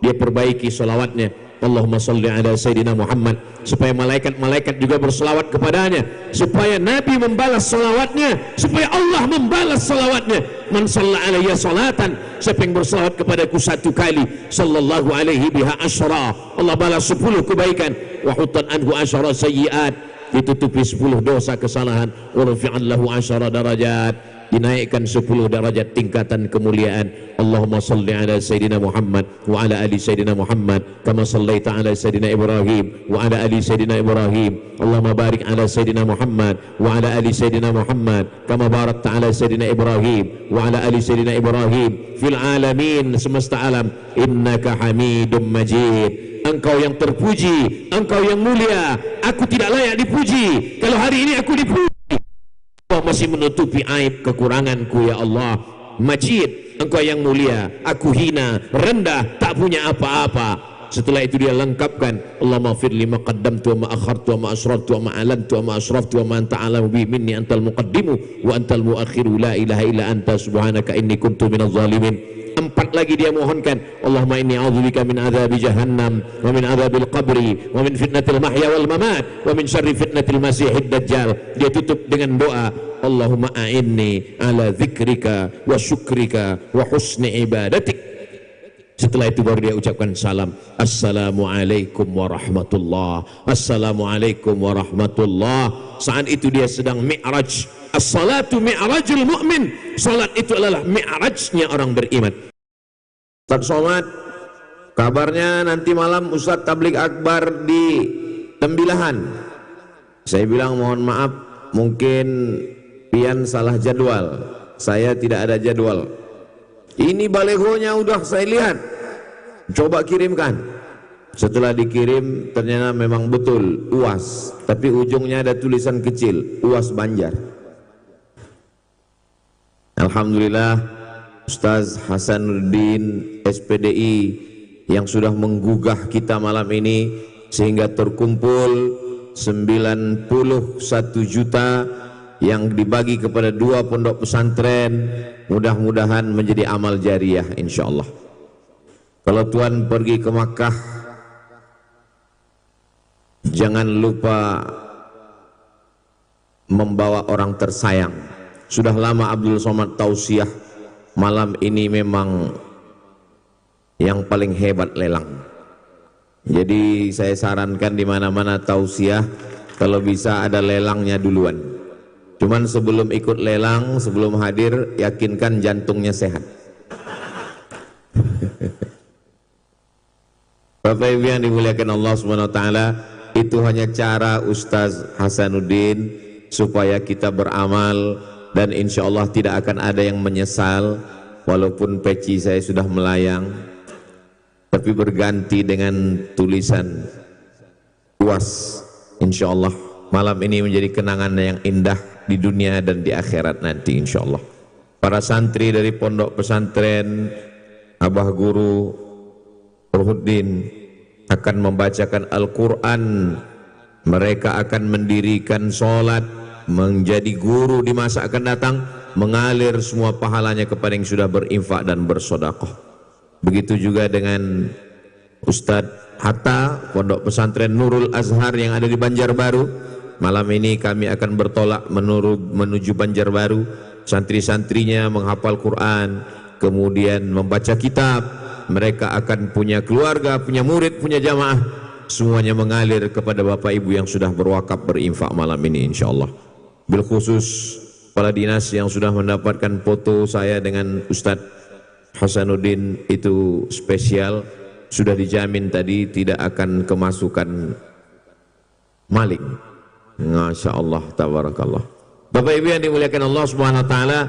dia perbaiki salawatnya. Allahumma salli ala Sayyidina Muhammad, supaya malaikat-malaikat juga berselawat kepadanya, supaya Nabi membalas salawatnya, supaya Allah membalas salawatnya. Man shalla alayya salatan, siapa yang berselawat kepadaku satu kali, sallallahu alaihi biha asyra, Allah balas 10 kebaikan. Wa hutan anhu asyra sayyiat, ditutupi 10 dosa kesalahan. Wa rafi'an lahu asyra darajat, dinaikkan 10 derajat tingkatan kemuliaan. Allahumma salli ala Sayyidina Muhammad wa ala ali Sayyidina Muhammad kama sallaita ala Sayyidina Ibrahim wa ala ali Sayyidina Ibrahim. Allahumma barik ala Sayyidina Muhammad wa ala ali Sayyidina Muhammad kama barakta ala Sayyidina Ibrahim wa ala ali Sayyidina Ibrahim fil alamin semesta alam innaka Hamidum Majid. Engkau yang terpuji, engkau yang mulia, aku tidak layak dipuji. Kalau hari ini aku dipuji, Engkau masih menutupi aib kekuranganku ya Allah. Majid, Engkau yang mulia, aku hina, rendah, tak punya apa-apa. Setelah itu dia lengkapkan, Allahumma fir lima qaddamtu wa ma akhartu wa ma asrartu wa ma alantu wa ma asraftu wa ma anta alamu bi minni antal muqaddimu wa antal muakhiru la ilaha illa anta subhanaka inni kuntu minaz zalimin. 4 lagi dia mohonkan, Allahumma inni a'udzubika min adzabi jahannam wa min adzabil qabri wa min fitnatil mahya wal mamat wa min syarri fitnatil masiihid dajjal. Dia tutup dengan doa, Allahumma a'inni ala dzikrika wa syukrika wa husni ibadatik. Setelah itu baru dia ucapkan salam, Assalamualaikum warahmatullah, Assalamualaikum warahmatullah. Saat itu dia sedang mi'raj. As-salatu mi'rajul mu'min, salat itu adalah mi'rajnya orang beriman. Ustaz Somad, kabarnya nanti malam Ustaz tabligh akbar di Tembilahan. Saya bilang mohon maaf, mungkin pian salah jadwal, saya tidak ada jadwal. Ini balehonya udah saya lihat, coba kirimkan. Setelah dikirim ternyata memang betul UAS, tapi ujungnya ada tulisan kecil UAS Banjar. Alhamdulillah Ustaz Hasanuddin SPDI yang sudah menggugah kita malam ini sehingga terkumpul 91 juta yang dibagi kepada 2 pondok pesantren. Mudah-mudahan menjadi amal jariah insyaallah. Kalau Tuhan pergi ke Makkah, jangan lupa membawa orang tersayang. Sudah lama Abdul Somad tausiah, malam ini memang yang paling hebat lelang. Jadi saya sarankan di mana-mana tausiah kalau bisa ada lelangnya duluan. Cuman sebelum ikut lelang, sebelum hadir, yakinkan jantungnya sehat. Bapak Ibu yang dimuliakan Allah Subhanahu wa taala, itu hanya cara Ustaz Hasanuddin supaya kita beramal, dan insya Allah tidak akan ada yang menyesal walaupun peci saya sudah melayang, tapi berganti dengan tulisan UAS. Insya Allah malam ini menjadi kenangan yang indah di dunia dan di akhirat nanti insya Allah. Para santri dari pondok pesantren Abah Guru Ruhuddin akan membacakan Al-Quran. Mereka akan mendirikan sholat, menjadi guru di masa akan datang, mengalir semua pahalanya kepada yang sudah berinfak dan bersedekah. Begitu juga dengan Ustadz Hatta pondok pesantren Nurul Azhar yang ada di Banjarbaru. Malam ini kami akan bertolak menuju Banjarbaru. Santri-santrinya menghafal Quran, kemudian membaca kitab. Mereka akan punya keluarga, punya murid, punya jamaah. Semuanya mengalir kepada Bapak Ibu yang sudah berwakaf berinfak malam ini insyaallah. Bil khusus kepala dinas yang sudah mendapatkan foto saya dengan Ustadz Hasanuddin itu spesial, sudah dijamin tadi tidak akan kemasukan maling. Masya Allah, tabarakallah. Bapak Ibu yang dimuliakan Allah Subhanahu wa taala,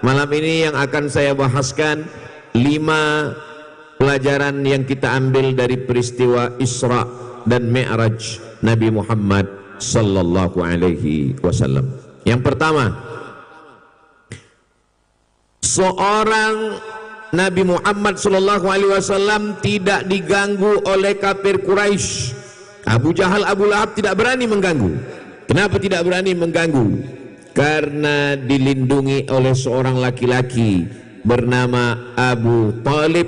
malam ini yang akan saya bahaskan 5 pelajaran yang kita ambil dari peristiwa Isra dan Mi'raj Nabi Muhammad sallallahu alaihi wasallam. Yang pertama, seorang Nabi Muhammad sallallahu alaihi wasallam tidak diganggu oleh kafir Quraisy. Abu Jahal, Abu Lahab tidak berani mengganggu. Kenapa tidak berani mengganggu? Karena dilindungi oleh seorang laki-laki bernama Abu Talib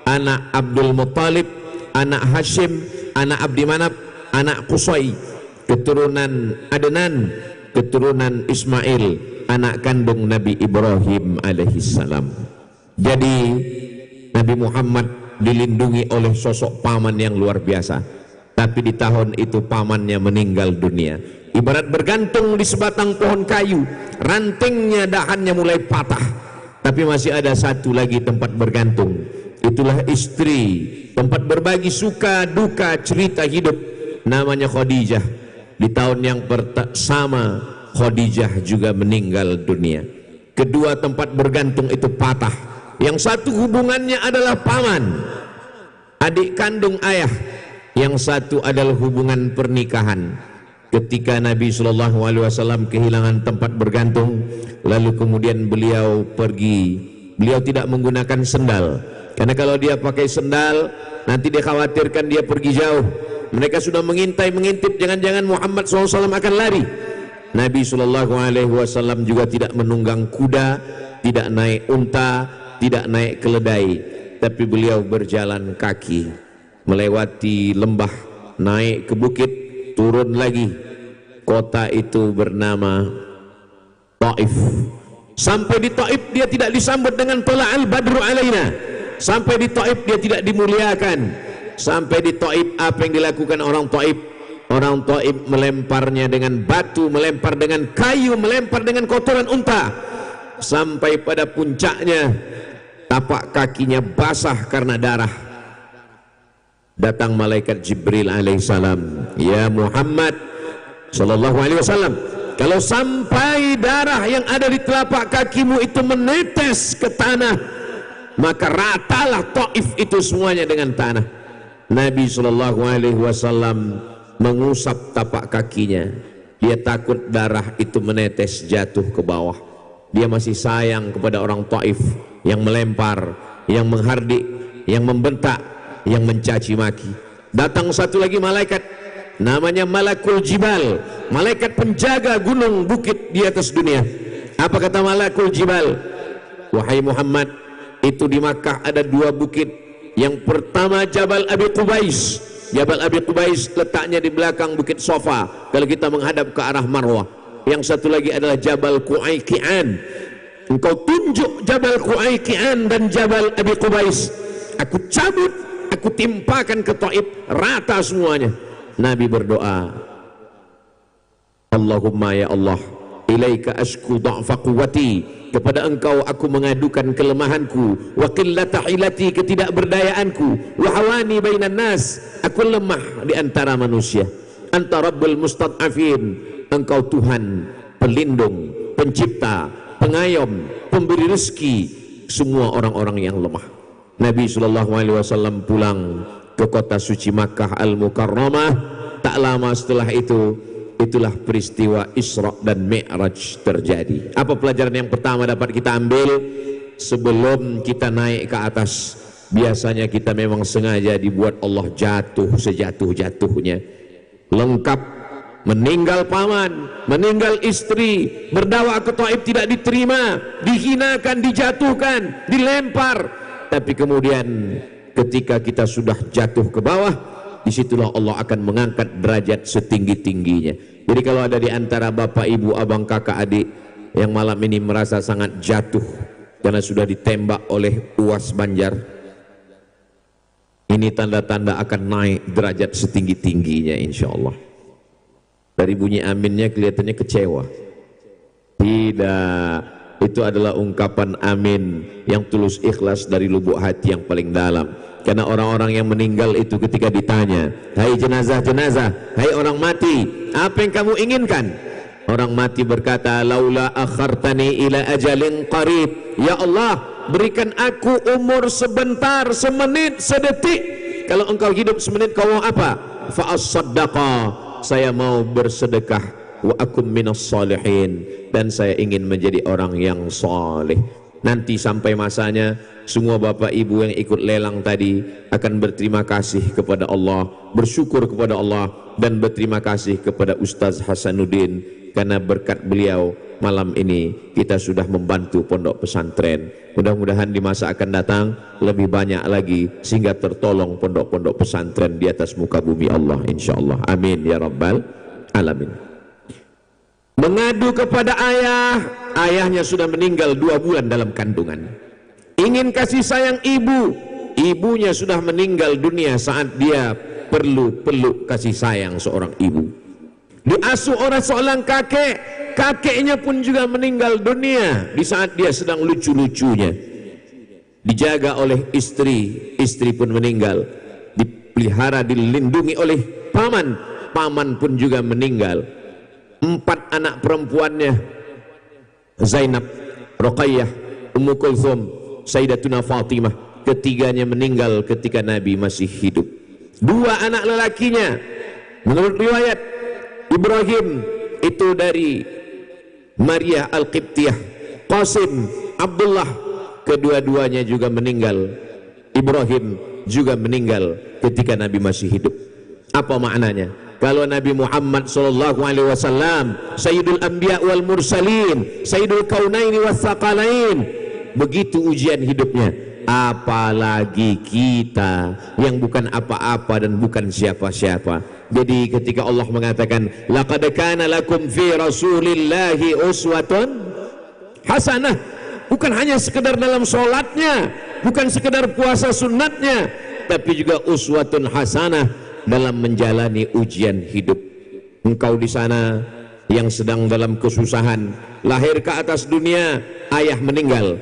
anak Abdul Muttalib, anak Hashim, anak Abdi Manaf, anak Qusay, keturunan Adnan, keturunan Ismail, anak kandung Nabi Ibrahim alaihissalam. Jadi Nabi Muhammad dilindungi oleh sosok paman yang luar biasa. Tapi di tahun itu pamannya meninggal dunia. Ibarat bergantung di sebatang pohon kayu, rantingnya, dahannya mulai patah, tapi masih ada satu lagi tempat bergantung. Itulah istri, tempat berbagi suka duka cerita hidup, namanya Khadijah. Di tahun yang sama Khadijah juga meninggal dunia. Kedua tempat bergantung itu patah. Yang satu hubungannya adalah paman, adik kandung ayah. Yang satu adalah hubungan pernikahan. Ketika Nabi SAW kehilangan tempat bergantung, lalu kemudian beliau pergi. Beliau tidak menggunakan sendal, karena kalau dia pakai sendal nanti dia khawatirkan dia pergi jauh. Mereka sudah mengintip, jangan-jangan Muhammad SAW akan lari. Nabi SAW juga tidak menunggang kuda, tidak naik unta, tidak naik keledai, tapi beliau berjalan kaki melewati lembah, naik ke bukit, turun lagi. Kota itu bernama Taif. Sampai di Taif dia tidak disambut dengan Tala'al Badru alaina. Sampai di Taif dia tidak dimuliakan. Sampai di Taif apa yang dilakukan orang Taif? Orang Taif melemparnya dengan batu, melempar dengan kayu, melempar dengan kotoran unta. Sampai pada puncaknya tapak kakinya basah karena darah. Datang malaikat Jibril alaihissalam, ya Muhammad sallallahu alaihi wasallam, kalau sampai darah yang ada di telapak kakimu itu menetes ke tanah, maka ratalah Taif itu semuanya dengan tanah. Nabi sallallahu alaihi wasallam mengusap tapak kakinya. Dia takut darah itu menetes jatuh ke bawah. Dia masih sayang kepada orang Taif yang melempar, yang menghardik, yang membentak, yang mencaci maki. Datang satu lagi malaikat, namanya Malakul Jibal, malaikat penjaga gunung bukit di atas dunia. Apa kata Malakul Jibal? Wahai Muhammad, itu di Makkah ada dua bukit. Yang pertama Jabal Abi Qubais. Jabal Abi Qubais letaknya di belakang Bukit Sofa kalau kita menghadap ke arah Marwah. Yang satu lagi adalah Jabal Qu'ayqi'an. Engkau tunjuk Jabal Qu'ayqi'an dan Jabal Abi Qubais, aku cabut, aku timpakan ke Taif, rata semuanya. Nabi berdoa, Allahumma ya Allah, ilaika ashku dha'fa quwwati, kepada engkau aku mengadukan kelemahanku, wa qillata hilati, ketidakberdayaanku, wa hawani bainan nas, aku lemah di antara manusia. Anta rabbul mustad'afin, engkau Tuhan pelindung, pencipta, pengayom, pemberi rezeki semua orang-orang yang lemah. Nabi SAW pulang ke kota suci Makkah Al-Mukarramah. Tak lama setelah itu, itulah peristiwa Isra dan Mi'raj terjadi. Apa pelajaran yang pertama dapat kita ambil? Sebelum kita naik ke atas, biasanya kita memang sengaja dibuat Allah jatuh sejatuh-jatuhnya. Lengkap, meninggal paman, meninggal istri, berdakwah ke Taif tidak diterima, dihinakan, dijatuhkan, dilempar. Tapi kemudian ketika kita sudah jatuh ke bawah, disitulah Allah akan mengangkat derajat setinggi-tingginya. Jadi kalau ada di antara bapak, ibu, abang, kakak, adik yang malam ini merasa sangat jatuh karena sudah ditembak oleh Uwas Banjar, ini tanda-tanda akan naik derajat setinggi-tingginya insya Allah. Dari bunyi aminnya kelihatannya kecewa. Tidak, itu adalah ungkapan amin yang tulus ikhlas dari lubuk hati yang paling dalam. Karena orang-orang yang meninggal itu ketika ditanya, hai jenazah-jenazah, hai orang mati, apa yang kamu inginkan? Orang mati berkata, laula akhartani ila ajalin qarib, ya Allah, berikan aku umur sebentar, semenit, sedetik. Kalau engkau hidup semenit, kau mau apa? Fa as-saddaqa, saya mau bersedekah, wa akum minas salihin, dan saya ingin menjadi orang yang saleh. Nanti sampai masanya, semua bapak ibu yang ikut lelang tadi akan berterima kasih kepada Allah, bersyukur kepada Allah, dan berterima kasih kepada Ustaz Hasanuddin karena berkat beliau malam ini kita sudah membantu pondok pesantren. Mudah-mudahan di masa akan datang lebih banyak lagi sehingga tertolong pondok-pondok pesantren di atas muka bumi Allah, insyaallah. Amin ya rabbal alamin. Mengadu kepada ayah, ayahnya sudah meninggal 2 bulan dalam kandungan. Ingin kasih sayang ibu, ibunya sudah meninggal dunia saat dia perlu peluk kasih sayang seorang ibu. Diasuh oleh seorang kakek, kakeknya pun juga meninggal dunia di saat dia sedang lucu-lucunya. Dijaga oleh istri, istri pun meninggal. Dipelihara, dilindungi oleh paman, paman pun juga meninggal. 4 anak perempuannya, Zainab, Ruqayyah, Ummu Kulthum, Sayyidatuna Fatimah, ketiganya meninggal ketika Nabi masih hidup. 2 anak lelakinya, menurut riwayat Ibrahim itu dari Maria Al-Qibtiyah, Qasim, Abdullah, kedua-duanya juga meninggal. Ibrahim juga meninggal ketika Nabi masih hidup. Apa maknanya? Kalau Nabi Muhammad SAW Sayyidul Anbiya wal Mursalin, Sayyidul Kaunaini was Saqalain, begitu ujian hidupnya, apalagi kita yang bukan apa-apa dan bukan siapa-siapa. Jadi ketika Allah mengatakan laqad kana lakum fi rasulillahi uswatun hasanah, bukan hanya sekedar dalam sholatnya, bukan sekedar puasa sunnatnya, tapi juga uswatun hasanah dalam menjalani ujian hidup. Engkau di sana yang sedang dalam kesusahan, lahir ke atas dunia, ayah meninggal.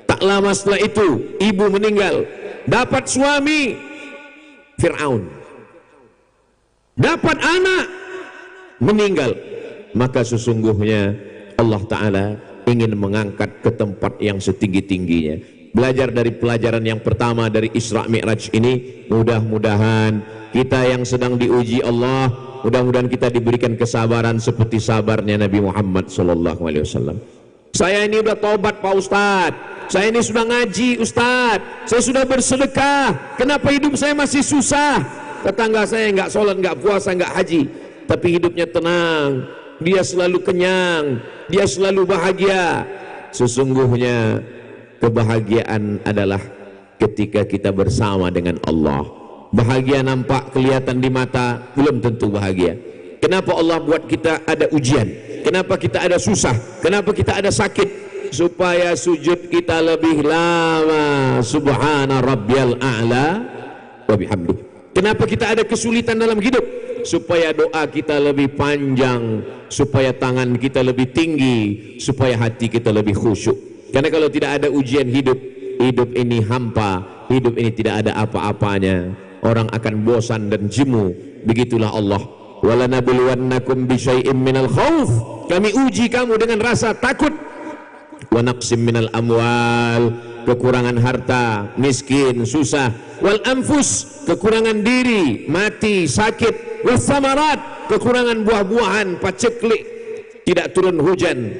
Tak lama setelah itu ibu meninggal, dapat suami Fir'aun, dapat anak meninggal. Maka sesungguhnya Allah Ta'ala ingin mengangkat ke tempat yang setinggi-tingginya. Belajar dari pelajaran yang pertama dari Isra Mi'raj ini, mudah-mudahan kita yang sedang diuji Allah, mudah-mudahan kita diberikan kesabaran seperti sabarnya Nabi Muhammad SAW. Saya ini udah tobat Pak Ustadz, saya ini sudah ngaji Ustadz, saya sudah bersedekah, kenapa hidup saya masih susah? Tetangga saya nggak sholat, nggak puasa, nggak haji, tapi hidupnya tenang, dia selalu kenyang, dia selalu bahagia. Sesungguhnya kebahagiaan adalah ketika kita bersama dengan Allah. Bahagia nampak kelihatan di mata, belum tentu bahagia. Kenapa Allah buat kita ada ujian? Kenapa kita ada susah? Kenapa kita ada sakit? Supaya sujud kita lebih lama. Subhana rabbiyal a'la wa bihamdi. Kenapa kita ada kesulitan dalam hidup? Supaya doa kita lebih panjang, supaya tangan kita lebih tinggi, supaya hati kita lebih khusyuk. Karena kalau tidak ada ujian hidup, hidup ini hampa, hidup ini tidak ada apa-apanya. Orang akan bosan dan jemu. Begitulah Allah. Walanabluwannakum bisyai'im minal khauf, kami uji kamu dengan rasa takut. Wa naqsim minal amwal, kekurangan harta, miskin, susah. Wal anfus, kekurangan diri, mati, sakit. Was samarat, kekurangan buah-buahan, paceklik, tidak turun hujan.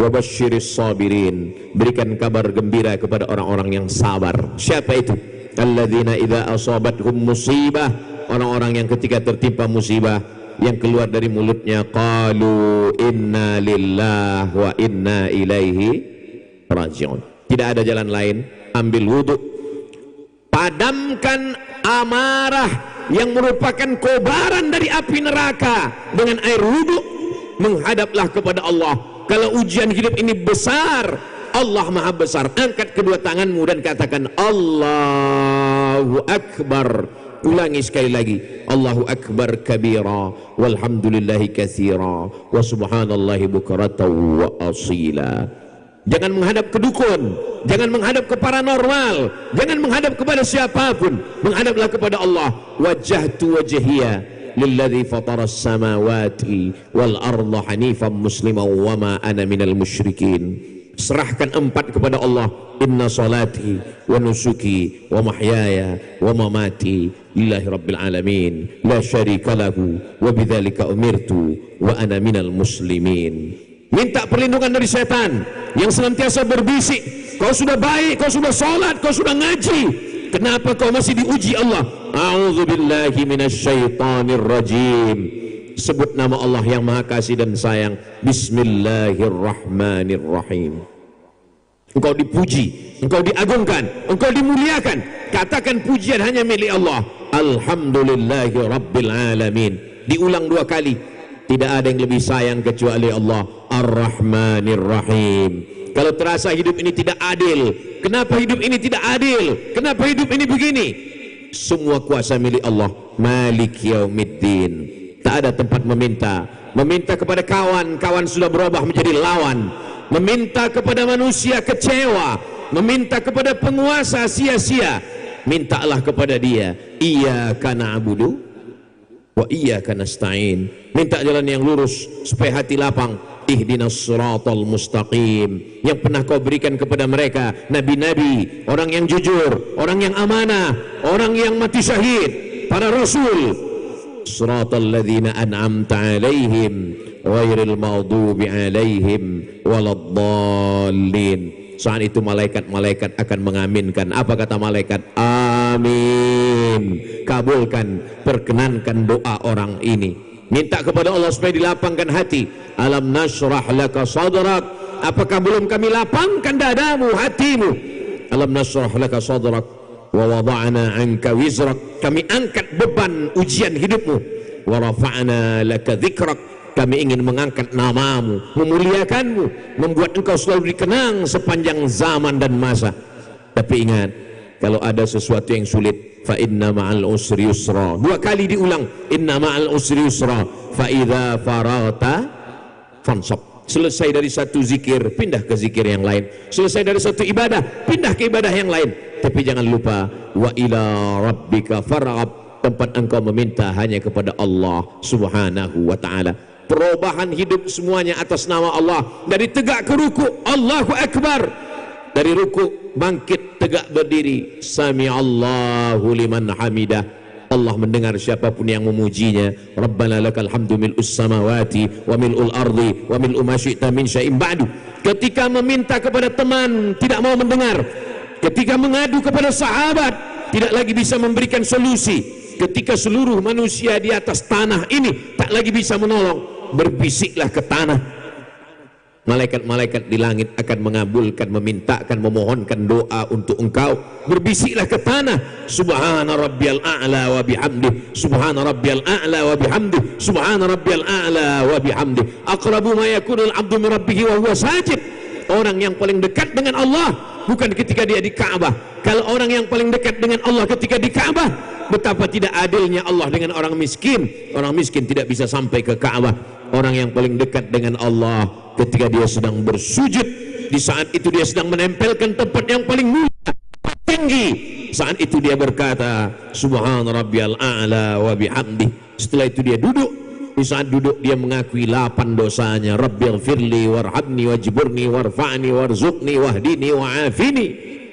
Wa basyiris sabirin, berikan kabar gembira kepada orang-orang yang sabar. Siapa itu? Alladzina idza asabathum musibah, orang-orang yang ketika tertimpa musibah, yang keluar dari mulutnya qalu inna lillahi wa inna ilaihi raji'un. Tidak ada jalan lain, ambil wudu, padamkan amarah yang merupakan kobaran dari api neraka dengan air wudu, menghadaplah kepada Allah. Kalau ujian hidup ini besar, Allah maha besar, angkat kedua tanganmu dan katakan Allahu Akbar. Ulangi sekali lagi, Allahu Akbar kabira walhamdulillahi katsira wa subhanallahi bukratan wa asila. Jangan menghadap ke dukun, jangan menghadap ke paranormal, jangan menghadap kepada siapapun, menghadaplah kepada Allah. Wajjahtu wajhiya lilladzi fataras samawati wal arda hanifan musliman wa ma ana minal musyrikin. Serahkan 4 kepada Allah. Inna salati wa nusuki wa mahyaya wa mamati lillahi rabbil alamin la syarika lahu wa bidzalika umirtu wa ana minal muslimin. Minta perlindungan dari setan yang senantiasa berbisik, kau sudah baik, kau sudah salat, kau sudah ngaji, kenapa kau masih diuji Allah? A'udzubillahi minasyaitonir rajim. sebut nama Allah yang Maha Kasih dan Sayang. Bismillahirrahmanirrahim. Engkau dipuji, engkau diagungkan, engkau dimuliakan. Katakan pujian hanya milik Allah. Alhamdulillahi Rabbil Alamin. Diulang 2 kali. Tidak ada yang lebih sayang kecuali Allah. Ar-Rahmanir Rahim. Kalau terasa hidup ini tidak adil, kenapa hidup ini tidak adil? Kenapa hidup ini begini? Semua kuasa milik Allah. Malik Yaumiddin. Tak ada tempat meminta. Meminta kepada kawan, kawan sudah berubah menjadi lawan. Meminta kepada manusia kecewa. Meminta kepada penguasa sia-sia. Mintalah kepada dia. Iyyaka na'budu wa iyyaka nasta'in. Minta jalan yang lurus supaya hati lapang. Ihdinas siratal mustaqim. Yang pernah kau berikan kepada mereka nabi-nabi, orang yang jujur, orang yang amanah, orang yang mati syahid, para rasul. Siratal ladzina an'amta alaihim ghairil maghdubi alaihim waladdallin. Saat itu malaikat-malaikat akan mengaminkan. Apa kata malaikat? Amin. Kabulkan, perkenankan doa orang ini. Minta kepada Allah supaya dilapangkan hati. Alam nashrah laka sadrak. Apakah belum kami lapangkan dadamu, hatimu? Alam nashrah laka sadrak wa wada'na anka wizrak. Kami angkat beban ujian hidupmu. Wa rafa'na laka dzikrak. Kami ingin mengangkat namamu, memuliakanmu, membuat engkau selalu dikenang sepanjang zaman dan masa. Tapi ingat, kalau ada sesuatu yang sulit, fa inna ma'al usri yusra. 2 kali diulang, inna ma'al usri yusra. Fa idza faragta fansab. Selesai dari satu zikir, pindah ke zikir yang lain. Selesai dari satu ibadah, pindah ke ibadah yang lain. Tapi jangan lupa, wa ila rabbika farghab. Tempat engkau meminta hanya kepada Allah Subhanahu wa ta'ala. Perubahan hidup semuanya atas nama Allah. Dari tegak ke ruku, Allahu Akbar. Dari ruku bangkit tegak berdiri, Sami Allahu liman hamidah. Allah mendengar siapapun yang memujinya. Rabbana lakal hamdu mil'us samawati wa mil'ul ardi wa mil'u ma syi'ta min syai'in ba'du. Ketika meminta kepada teman tidak mau mendengar. Ketika mengadu kepada sahabat tidak lagi bisa memberikan solusi. Ketika seluruh manusia di atas tanah ini tak lagi bisa menolong, berbisiklah ke tanah. Malaikat-malaikat di langit akan mengabulkan, memintakan, memohonkan doa untuk engkau. Berbisiklah ke tanah. Subhana rabbiyal a'la wa bihamdih. Subhana rabbiyal a'la wa bihamdih. Subhana rabbiyal a'la wa bihamdih. Aqrabu ma yakunul 'abdu min rabbih wa huwa sajid. Orang yang paling dekat dengan Allah bukan ketika dia di Ka'bah. Kalau orang yang paling dekat dengan Allah ketika di Ka'bah, betapa tidak adilnya Allah dengan orang miskin. Orang miskin tidak bisa sampai ke Ka'bah. Orang yang paling dekat dengan Allah ketika dia sedang bersujud, di saat itu dia sedang menempelkan tempat yang paling mulia, tinggi. Saat itu dia berkata, Subhana rabbiyal a'la wa bihamdih. Setelah itu dia duduk. Di saat duduk dia mengakui 8 dosanya. Rabbighfirli warhamni wajburni warfa'ni warzuqni wahdini wa'afini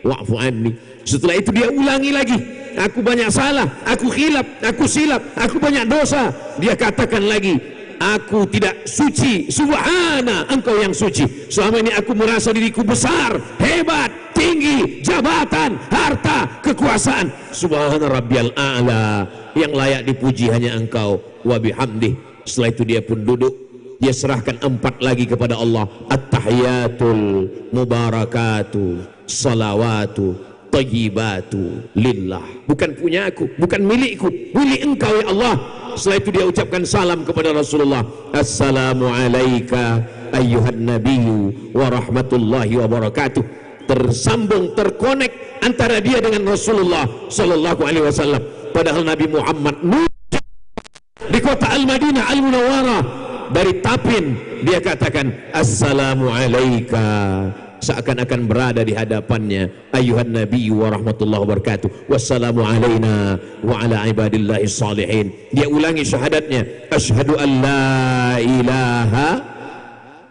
wa'fu anni. Setelah itu dia ulangi lagi, aku banyak salah, aku khilaf, aku silap, aku banyak dosa. Dia katakan lagi, aku tidak suci, subhana, engkau yang suci. Selama ini aku merasa diriku besar, hebat, tinggi, jabatan, harta, kekuasaan. Subhana rabbiyal a'la, yang layak dipuji hanya engkau. Wa bihamdih. Setelah itu dia pun duduk. Dia serahkan 4 lagi kepada Allah. At-tahiyatul mubarakatu salawatu tayyibatu lillah. Bukan punya aku, bukan milikku, milik engkau ya Allah. Setelah itu dia ucapkan salam kepada Rasulullah. Assalamu alayka ayyuhan nabiyyu wa rahmatullahi wa barakatuh. Tersambung, terkonek antara dia dengan Rasulullah sallallahu alaihi wasallam. Padahal Nabi Muhammad di kota Al-Madinah Al-Munawwarah, dari Tapin dia katakan assalamu alayka, seakan-akan berada di hadapannya. Ayuhan nabiyyu wa rahmatullahi wa barakatuh. Wassalamu alayna wa ala ibadillahi salihin. Dia ulangi syahadatnya. Asyhadu an la ilaha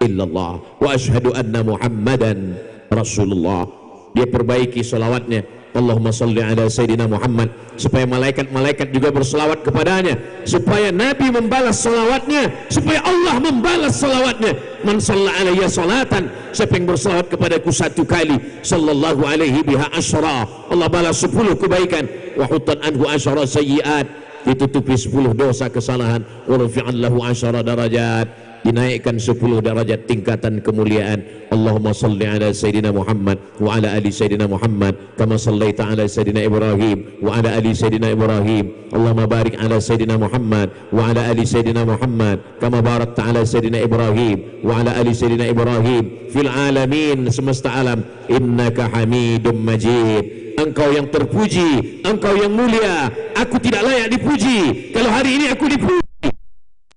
illallah wa asyhadu anna Muhammadan Rasulullah. Dia perbaiki salawatnya. Allahumma salli ala Sayyidina Muhammad, supaya malaikat-malaikat juga berselawat kepadanya, supaya Nabi membalas salawatnya, supaya Allah membalas salawatnya. Man shalla alayya salatan, siapa yang berselawat kepadaku 1 kali, sallallahu alaihi biha asyra, Allah balas 10 kebaikan. Wa hutan anhu asyra sayyiat, ditutupi 10 dosa kesalahan, wa rufi'an lahu 10 darajat, dinaikkan 10 derajat tingkatan kemuliaan. Allahumma salli ala Sayyidina Muhammad wa ala ali Sayyidina Muhammad kama sallaita ala Sayyidina Ibrahim wa ala ali Sayyidina Ibrahim. Allahumma barik ala Sayyidina Muhammad wa ala ali Sayyidina Muhammad kama barakta ala Sayyidina Ibrahim wa ala ali Sayyidina Ibrahim fil alamin semesta alam innaka Hamidum Majid. Engkau yang terpuji, engkau yang mulia, aku tidak layak dipuji. Kalau hari ini aku dipuji,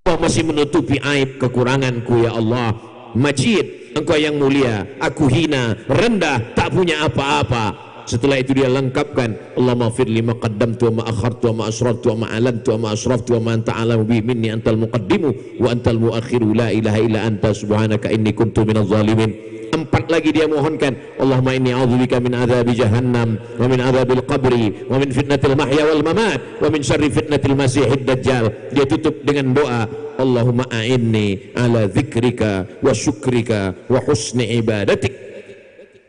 Engkau masih menutupi aib kekuranganku ya Allah. Majid, Engkau yang mulia, aku hina, rendah, tak punya apa-apa. Setelah itu dia lengkapkan, Allahumma fir lima qaddamtu wa ma akhartu wa ma asraftu wa ma alantu wa ma asraftu wa ma anta alamu bi minni antal muqaddimu wa antal muakhiru la ilaha illa anta subhanaka inni kuntu minaz zalimin. 4 lagi dia mohonkan, Allahumma inni a'udzubika min adzabi jahannam wa min adzabil qabri wa min fitnatil mahya wal mamat wa min syarri fitnatil masiihid dajjal. Dia tutup dengan doa, Allahumma a'inni ala dzikrika wa syukrika wa husni ibadatik.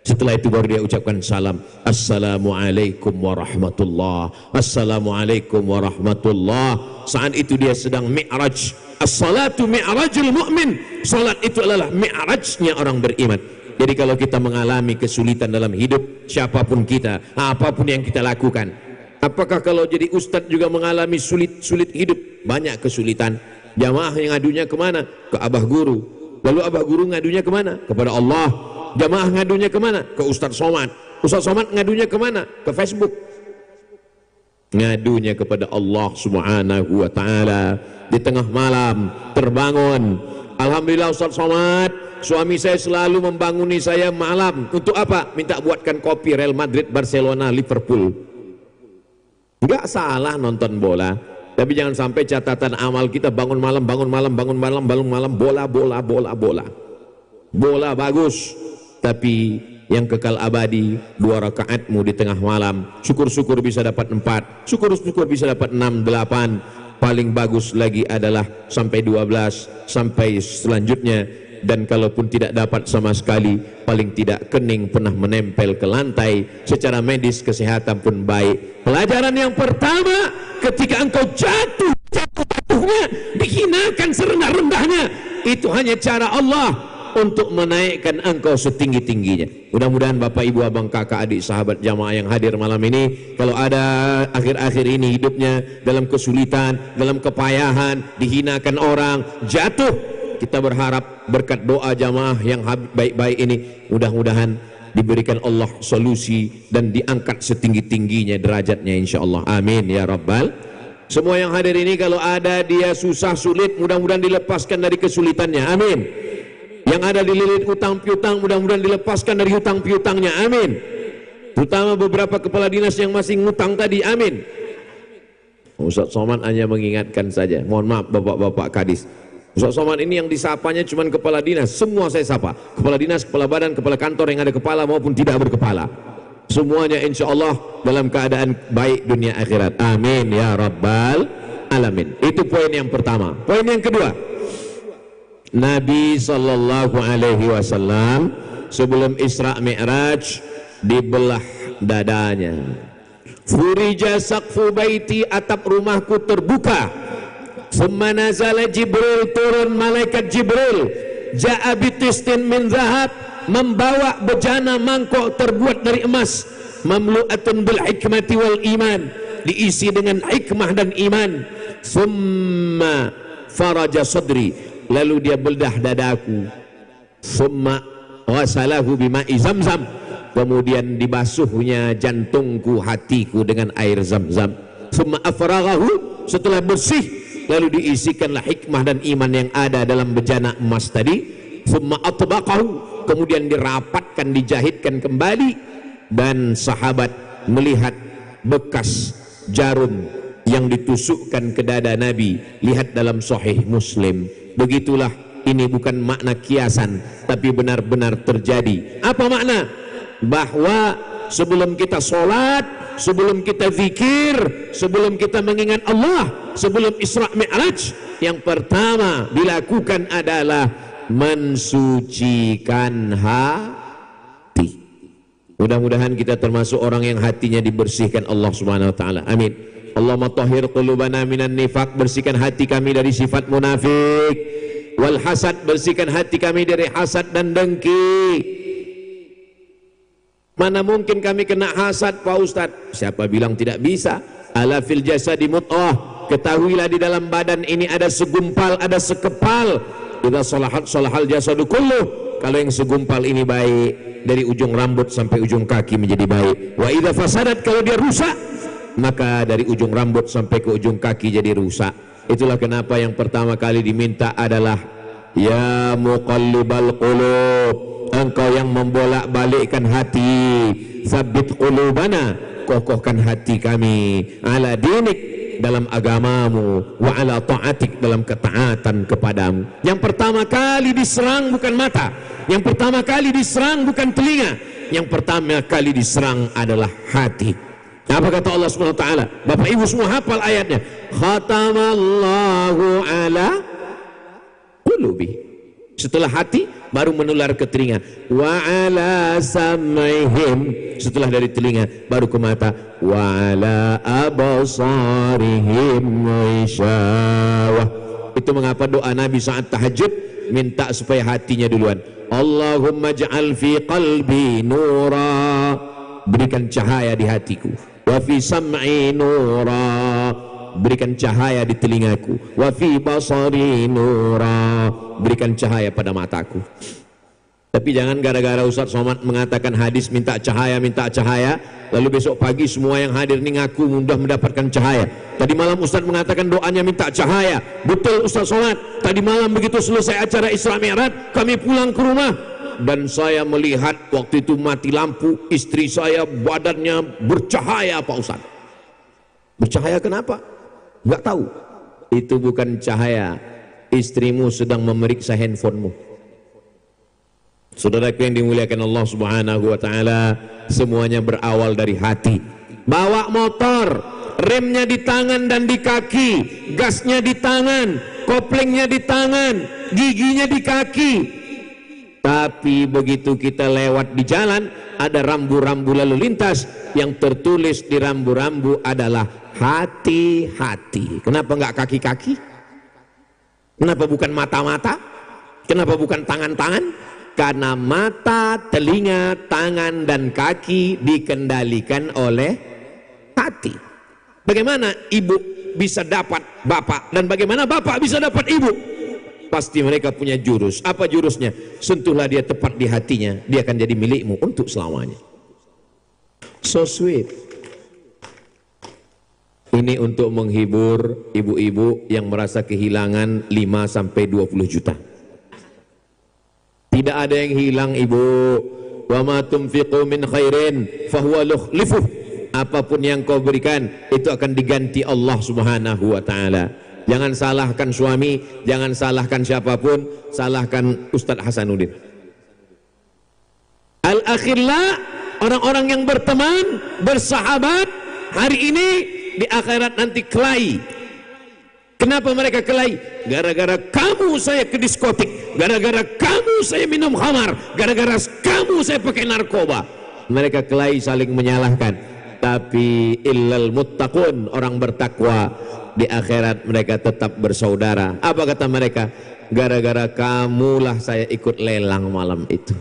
Setelah itu baru dia ucapkan salam, Assalamualaikum warahmatullah, Assalamualaikum warahmatullah. Saat itu dia sedang mi'raj. As-salatu mi'rajul mu'min. Salat itu adalah mi'rajnya orang beriman. Jadi kalau kita mengalami kesulitan dalam hidup, siapapun kita, apapun yang kita lakukan, apakah kalau jadi ustadz juga mengalami sulit hidup? Banyak kesulitan. Jamaah yang ngadunya kemana? Ke abah guru. Lalu abah guru ngadunya kemana? Kepada Allah. Jamaah ngadunya kemana? Ke Ustadz Somad. Ustadz Somad ngadunya kemana? Ke Facebook. Ngadunya kepada Allah subhanahu wa ta'ala. Di tengah malam terbangun, alhamdulillah Ustadz Somad, suami saya selalu membanguni saya malam. Untuk apa? Minta buatkan kopi Real Madrid, Barcelona, Liverpool. Enggak salah nonton bola, tapi jangan sampai catatan amal kita bangun malam, bola. Bola bagus, tapi yang kekal abadi 2 rakaatmu di tengah malam. Syukur-syukur bisa dapat 4, syukur-syukur bisa dapat 6, 8. Paling bagus lagi adalah sampai 12, sampai selanjutnya. Dan kalaupun tidak dapat sama sekali, paling tidak kening pernah menempel ke lantai. Secara medis kesehatan pun baik. Pelajaran yang pertama, ketika engkau jatuhnya, dihinakan serendah-rendahnya, itu hanya cara Allah untuk menaikkan engkau setinggi-tingginya. Mudah-mudahan Bapak Ibu Abang Kakak Adik sahabat jamaah yang hadir malam ini, kalau ada akhir-akhir ini hidupnya dalam kesulitan, dalam kepayahan, dihinakan orang, jatuh, kita berharap berkat doa jamaah yang baik-baik ini, mudah-mudahan diberikan Allah solusi dan diangkat setinggi-tingginya derajatnya insyaallah. Amin ya rabbal. Semua yang hadir ini kalau ada dia susah sulit, mudah-mudahan dilepaskan dari kesulitannya. Amin. Yang ada dililit utang piutang, mudah-mudahan dilepaskan dari hutang piutangnya. Amin. Terutama beberapa kepala dinas yang masih ngutang tadi. Amin. Ustadz Somad hanya mengingatkan saja. Mohon maaf bapak-bapak kadis. Ustadz Somad ini yang disapanya cuma kepala dinas. Semua saya sapa. Kepala dinas, kepala badan, kepala kantor yang ada kepala maupun tidak berkepala. Semuanya insya Allah dalam keadaan baik dunia akhirat. Amin ya rabbal alamin. Itu poin yang pertama. Poin yang kedua, Nabi sallallahu alaihi wasallam sebelum Isra Mi'raj dibelah dadanya. Furija saqfu baiti, atap rumahku terbuka. Summa nazala Jibril, turun malaikat Jibril. Ja'a bitistin min zahab, membawa bejana mangkok terbuat dari emas. Mamlu'atun bil hikmati wal iman, diisi dengan hikmah dan iman. Summa faraja sadri, lalu dia bedah dadaku. Summa ghasalahu bima'i zamzam, kemudian dibasuhnya jantungku, hatiku dengan air zam-zam. Summa afraghahu, setelah bersih lalu diisikanlah hikmah dan iman yang ada dalam bejana emas tadi. Summa atbaqahu, kemudian dirapatkan, dijahitkan kembali. Dan sahabat melihat bekas jarum yang ditusukkan ke dada Nabi. Lihat dalam Sahih Muslim. Begitulah, ini bukan makna kiasan, tapi benar-benar terjadi. Apa makna? Bahwa sebelum kita sholat, sebelum kita zikir, sebelum kita mengingat Allah, sebelum Isra Mi'raj, yang pertama dilakukan adalah mensucikan hati. Mudah-mudahan kita termasuk orang yang hatinya dibersihkan Allah Subhanahu wa taala. Amin. Allahumma tahhir qulubana minan nifaq, bersihkan hati kami dari sifat munafik. Wal hasad, bersihkan hati kami dari hasad dan dengki. Mana mungkin kami kena hasad Pak Ustadz? Siapa bilang tidak bisa? Ala fil jasadi mudghah, ketahuilah di dalam badan ini ada segumpal, ada sekepal. Idza salahat salahal jasadu kulluh. Kalau yang segumpal ini baik, dari ujung rambut sampai ujung kaki menjadi baik. Wa idza fasadat, kalau dia rusak, maka dari ujung rambut sampai ke ujung kaki jadi rusak. Itulah kenapa yang pertama kali diminta adalah ya muqallibal qulub, engkau yang membolak-balikkan hati, tsabbit qulubana, kokohkan hati kami, ala dinik, dalam agamamu, wa ala ta'atik, dalam ketaatan kepadamu. Yang pertama kali diserang bukan mata, yang pertama kali diserang bukan telinga, yang pertama kali diserang adalah hati. Apa kata Allah SWT? Bapak Ibu semua hafal ayatnya. Khatamallahu ala qulubi. Setelah hati baru menular ke telinga. Wa ala sam'ihim, setelah dari telinga baru ke mata. Wa ala absarihim ghisawah. Itu mengapa doa Nabi saat tahajud minta supaya hatinya duluan. Allahumma ja'al fi qalbi nura, berikan cahaya di hatiku. Wa fi sam'i nura, berikan cahaya di telingaku. Wa fi basari nura, berikan cahaya pada mataku. Tapi jangan gara-gara Ustaz Somad mengatakan hadis minta cahaya, lalu besok pagi semua yang hadir ini ngaku mudah mendapatkan cahaya. Tadi malam Ustaz mengatakan doanya minta cahaya. Betul Ustaz Somad, tadi malam begitu selesai acara Isra Mi'raj, kami pulang ke rumah dan saya melihat waktu itu mati lampu, istri saya badannya bercahaya Pak Ustaz. Bercahaya kenapa? Enggak tahu. Itu bukan cahaya, istrimu sedang memeriksa handphonemu. Saudaraku yang dimuliakan Allah Subhanahu wa taala, semuanya berawal dari hati. Bawa motor, remnya di tangan dan di kaki, gasnya di tangan, koplingnya di tangan, giginya di kaki. Tapi begitu kita lewat di jalan, ada rambu-rambu lalu lintas, yang tertulis di rambu-rambu adalah hati-hati. Kenapa enggak kaki-kaki? Kenapa bukan mata-mata? Kenapa bukan tangan-tangan? Karena mata, telinga, tangan, dan kaki dikendalikan oleh hati. Bagaimana ibu bisa dapat bapak, dan bagaimana bapak bisa dapat ibu? Pasti mereka punya jurus. Apa jurusnya? Sentuhlah dia tepat di hatinya, dia akan jadi milikmu untuk selamanya. So sweet. Ini untuk menghibur ibu-ibu yang merasa kehilangan 5-20 juta. Tidak ada yang hilang ibu. Wa ma tunfiqu min khairin fahuwa yukhlifuh. Apapun yang kau berikan itu akan diganti Allah Subhanahu wa taala. Jangan salahkan suami, jangan salahkan siapapun, salahkan Ustadz Hasanuddin. Al-akhilla, orang-orang yang berteman, bersahabat, hari ini di akhirat nanti kelahi. Kenapa mereka kelahi? Gara-gara kamu saya ke diskotik, gara-gara kamu saya minum khamar, gara-gara kamu saya pakai narkoba. Mereka kelahi saling menyalahkan. Tapi illal muttaqun, orang bertakwa, di akhirat mereka tetap bersaudara. Apa kata mereka? Gara-gara kamulah saya ikut lelang malam itu.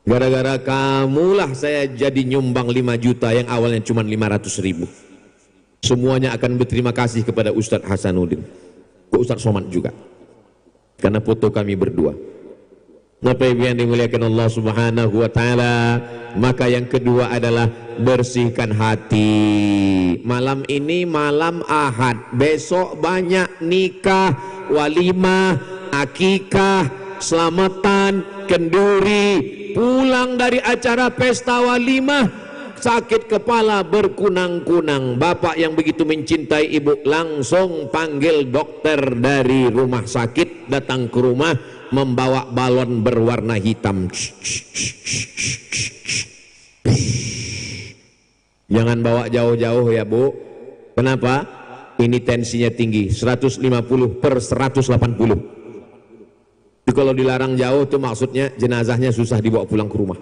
Gara-gara kamulah saya jadi nyumbang 5 juta yang awalnya cuma 500.000. Semuanya akan berterima kasih kepada Ustadz Hasanuddin, ke Ustadz Somad juga, karena foto kami berdua. Bapak Ibu yang dimuliakan Allah Subhanahu wa taala, maka yang kedua adalah bersihkan hati. Malam ini malam Ahad, besok banyak nikah, walimah, akikah, selamatan, kenduri. Pulang dari acara pesta walimah sakit kepala berkunang-kunang. Bapak yang begitu mencintai ibu langsung panggil dokter dari rumah sakit, datang ke rumah membawa balon berwarna hitam. Jangan bawa jauh-jauh ya bu. Kenapa? Ini tensinya tinggi, 150/180. Jadi kalau dilarang jauh itu maksudnya jenazahnya susah dibawa pulang ke rumah.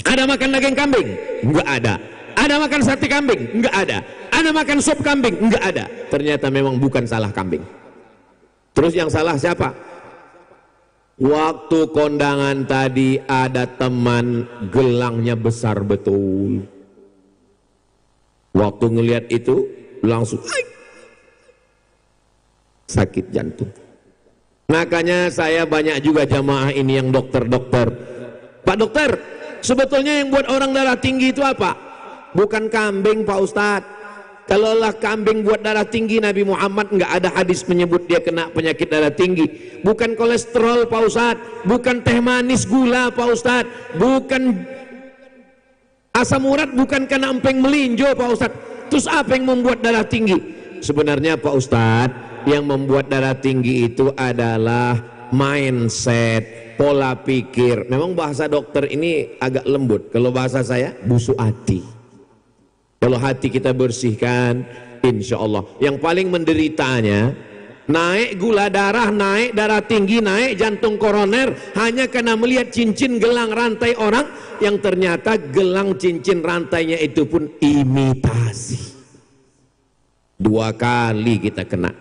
Ada makan daging kambing? Enggak ada. Ada makan sate kambing? Enggak ada. Ana makan sop kambing. Enggak ada. Ternyata memang bukan salah kambing. Terus yang salah siapa? Waktu kondangan tadi ada teman gelangnya besar betul. Waktu ngelihat itu langsung sakit jantung. Makanya saya banyak juga jamaah ini yang dokter-dokter. Pak dokter, sebetulnya yang buat orang darah tinggi itu apa? Bukan kambing Pak Ustadz. Kalaulah kambing buat darah tinggi, Nabi Muhammad nggak ada hadis menyebut dia kena penyakit darah tinggi. Bukan kolesterol Pak Ustadz, bukan teh manis gula Pak Ustadz, bukan asam urat, bukan kena empeng melinjo Pak Ustadz. Terus apa yang membuat darah tinggi? Sebenarnya Pak Ustadz, yang membuat darah tinggi itu adalah mindset, pola pikir. Memang bahasa dokter ini agak lembut. Kalau bahasa saya, busuk hati. Kalau hati kita bersihkan, insya Allah. Yang paling menderitanya, naik gula darah, naik darah tinggi, naik jantung koroner, hanya karena melihat cincin gelang rantai orang, yang ternyata gelang cincin rantainya itu pun imitasi. 2 kali kita kena.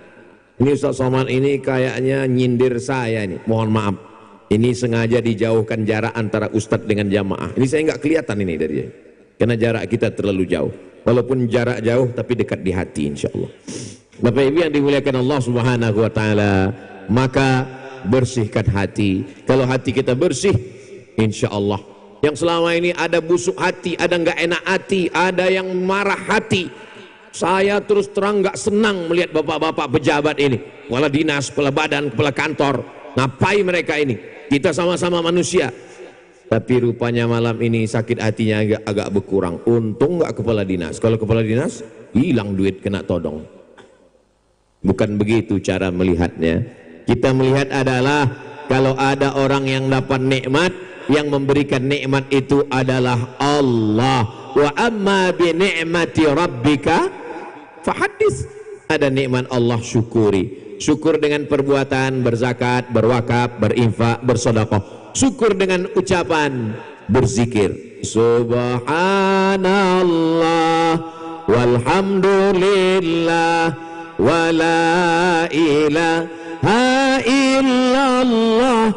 Ini Ustaz Somad ini kayaknya nyindir saya ini, mohon maaf. Ini sengaja dijauhkan jarak antara Ustadz dengan jamaah. Ini saya nggak kelihatan ini dari dia, karena jarak kita terlalu jauh. Walaupun jarak jauh tapi dekat di hati insya Allah. Bapak Ibu yang dimuliakan Allah Subhanahu Wa Taala, maka bersihkan hati. Kalau hati kita bersih, insya Allah. Yang selama ini ada busuk hati, ada nggak enak hati, ada yang marah hati. Saya terus terang nggak senang melihat bapak-bapak pejabat ini, kepala dinas, kepala badan, kepala kantor. Ngapain mereka ini? Kita sama-sama manusia. Tapi rupanya malam ini sakit hatinya agak berkurang. Untung nggak kepala dinas. Kalau kepala dinas hilang duit kena todong. Bukan begitu cara melihatnya. Kita melihat adalah kalau ada orang yang dapat nikmat, yang memberikan nikmat itu adalah Allah. Wa amma bi ni'mati rabbika fahadis. Ada nikmat Allah, syukuri. Syukur dengan perbuatan, berzakat, berwakaf, berinfak, bersedekah. Syukur dengan ucapan, berzikir. Subhanallah walhamdulillah wala ilaha illallah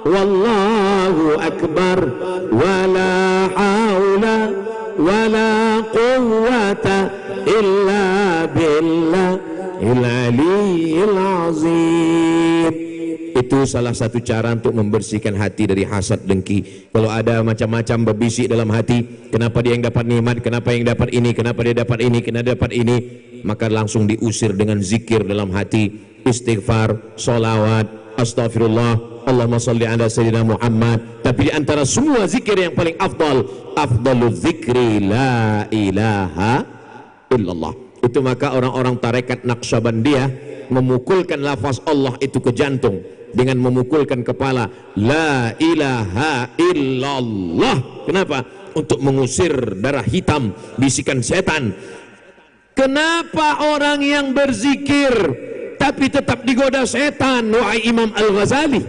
wallahu akbar wala haula wala quwwata illa billahil aliyyil azim. Itu salah satu cara untuk membersihkan hati dari hasad dengki. Kalau ada macam-macam berbisik dalam hati, kenapa dia yang dapat nikmat, kenapa yang dapat ini, kenapa dia dapat ini, kenapa dapat ini, maka langsung diusir dengan zikir dalam hati, istighfar, solawat, astagfirullah, Allahumma salli ala sayyidina Muhammad. Tapi di antara semua zikir yang paling afdalul zikri la ilaha illallah. Itu maka orang-orang tarekat Naqsyabandiyah memukulkan lafaz Allah itu ke jantung dengan memukulkan kepala, la ilaha illallah. Kenapa? Untuk mengusir darah hitam, bisikan setan. Kenapa orang yang berzikir tapi tetap digoda setan? Wahai Imam Al-Ghazali.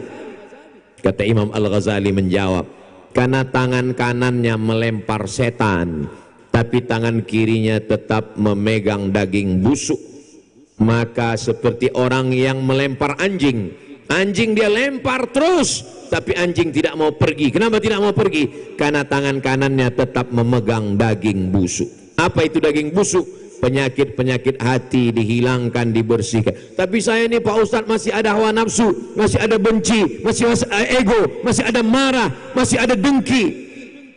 Kata Imam Al-Ghazali menjawab, karena tangan kanannya melempar setan, tapi tangan kirinya tetap memegang daging busuk. Maka seperti orang yang melempar anjing. Anjing dia lempar terus, tapi anjing tidak mau pergi. Kenapa tidak mau pergi? Karena tangan kanannya tetap memegang daging busuk. Apa itu daging busuk? Penyakit-penyakit hati dihilangkan, dibersihkan. Tapi saya ini Pak Ustadz masih ada hawa nafsu, masih ada benci, masih ada ego, masih ada marah, masih ada dengki.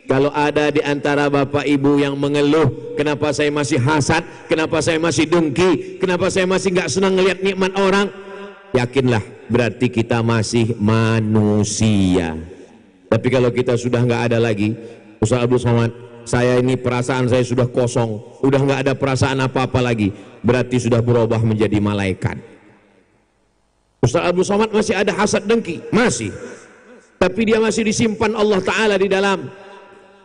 Kalau ada di antara bapak ibu yang mengeluh, kenapa saya masih hasad, kenapa saya masih dengki, kenapa saya masih nggak senang ngelihat nikmat orang, yakinlah berarti kita masih manusia. Tapi kalau kita sudah nggak ada lagi, Ustaz Abdul Somad, saya ini perasaan saya sudah kosong, udah nggak ada perasaan apa-apa lagi, berarti sudah berubah menjadi malaikat. Ustaz Abdul Somad masih ada hasad dengki, masih, tapi dia masih disimpan Allah Ta'ala di dalam.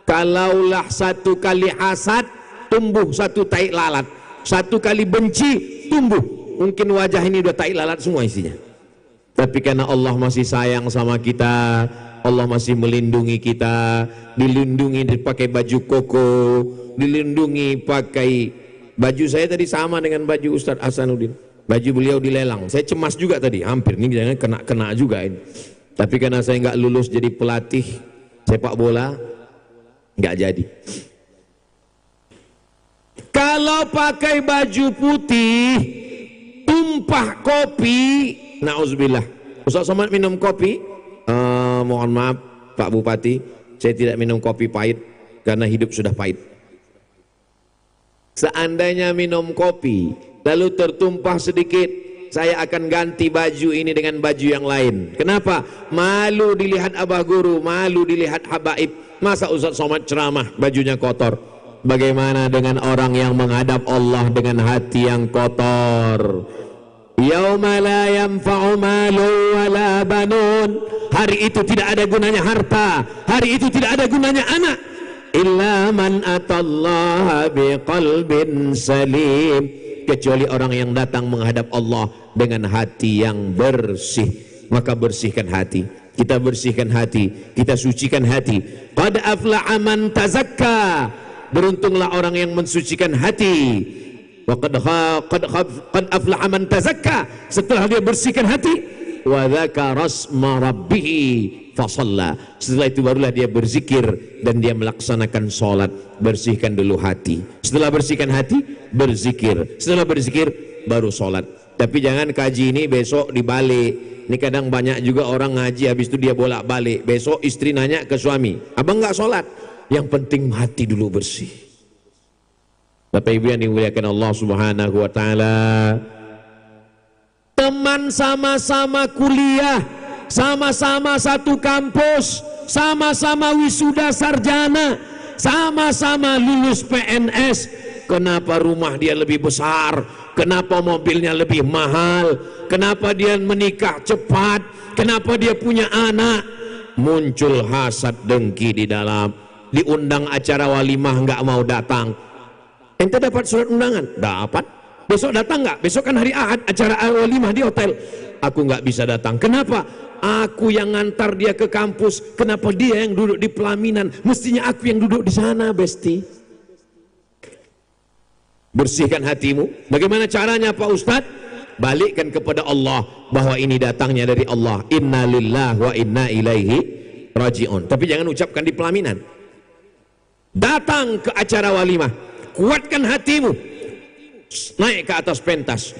Kalaulah satu kali hasad, tumbuh satu tai lalat. Satu kali benci, tumbuh. Mungkin wajah ini udah tai lalat semua isinya. Tapi karena Allah masih sayang sama kita, Allah masih melindungi kita, dilindungi pakai baju koko, dilindungi pakai Baju saya tadi sama dengan baju Ustadz Hasanuddin. Baju beliau dilelang. Saya cemas juga tadi, hampir nih jangan kena juga ini. Tapi karena saya nggak lulus jadi pelatih sepak bola, nggak jadi. Kalau pakai baju putih, tumpah kopi, na'udzubillah. Ustaz Somad minum kopi, mohon maaf Pak Bupati, saya tidak minum kopi pahit karena hidup sudah pahit. Seandainya minum kopi lalu tertumpah sedikit, saya akan ganti baju ini dengan baju yang lain. Kenapa? Malu dilihat abah guru, malu dilihat habaib. Masa Ustaz Somad ceramah bajunya kotor? Bagaimana dengan orang yang menghadap Allah dengan hati yang kotor? Yauma la yanfa'u malun wala banun. Hari itu tidak ada gunanya harta, hari itu tidak ada gunanya anak. Illa man atallaha biqalbin salim, kecuali orang yang datang menghadap Allah dengan hati yang bersih. Maka bersihkan hati. Kita bersihkan hati, kita sucikan hati. Qad aflaha man tazakka, beruntunglah orang yang mensucikan hati. Wa qad aflaha man tazakka, setelah dia bersihkan hati, wa dzakara asma rabbih fasalla, setelah itu barulah dia berzikir dan dia melaksanakan sholat. Bersihkan dulu hati, setelah bersihkan hati berzikir, setelah berzikir baru sholat. Tapi jangan kaji ini besok dibalik. Ini kadang banyak juga orang ngaji habis itu dia bolak-balik, besok istri nanya ke suami, abang nggak sholat? Yang penting hati dulu bersih. Bapak Ibu yang dimuliakan Allah Subhanahu wa taala, teman sama-sama kuliah, sama-sama satu kampus, sama-sama wisuda sarjana, sama-sama lulus PNS. Kenapa rumah dia lebih besar? Kenapa mobilnya lebih mahal? Kenapa dia menikah cepat? Kenapa dia punya anak? Muncul hasad dengki di dalam. Diundang acara walimah nggak mau datang. Ente dapat surat undangan? Dapat. Besok datang nggak? Besok kan hari Ahad acara walimah di hotel. Aku nggak bisa datang. Kenapa? Aku yang ngantar dia ke kampus. Kenapa dia yang duduk di pelaminan? Mestinya aku yang duduk di sana, Besti. Bersihkan hatimu. Bagaimana caranya Pak Ustadz? Balikkan kepada Allah bahwa ini datangnya dari Allah. Inna lillahi wa inna ilaihi raji'un. Tapi jangan ucapkan di pelaminan. Datang ke acara walimah, kuatkan hatimu, naik ke atas pentas,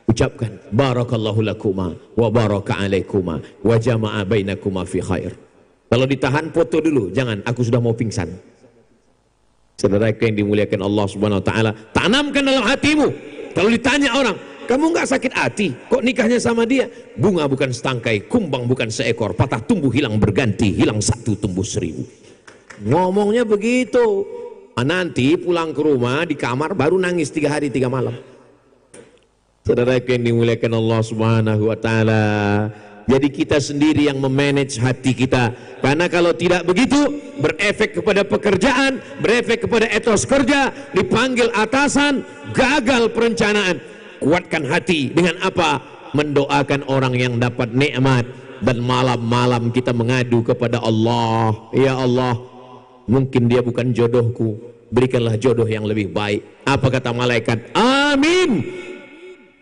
ucapkan barakallahu lakuma wa baraka alaikuma wa jama'a bainakuma fi khair. Kalau ditahan foto dulu, jangan, aku sudah mau pingsan. Saudara yang dimuliakan Allah Subhanahu wa taala, tanamkan dalam hatimu. Kalau ditanya orang, kamu nggak sakit hati kok nikahnya sama dia? Bunga bukan setangkai, kumbang bukan seekor, patah tumbuh hilang berganti, hilang satu tumbuh seribu. Ngomongnya begitu. Nanti pulang ke rumah di kamar baru nangis 3 hari 3 malam. Saudara yang dimuliakan Allah Subhanahu wa taala, jadi kita sendiri yang memanage hati kita. Karena kalau tidak begitu, berefek kepada pekerjaan, berefek kepada etos kerja, dipanggil atasan, gagal perencanaan. Kuatkan hati dengan apa? Mendoakan orang yang dapat nikmat. Dan malam-malam kita mengadu kepada Allah, ya Allah, mungkin dia bukan jodohku, berikanlah jodoh yang lebih baik. Apa kata malaikat? Amin.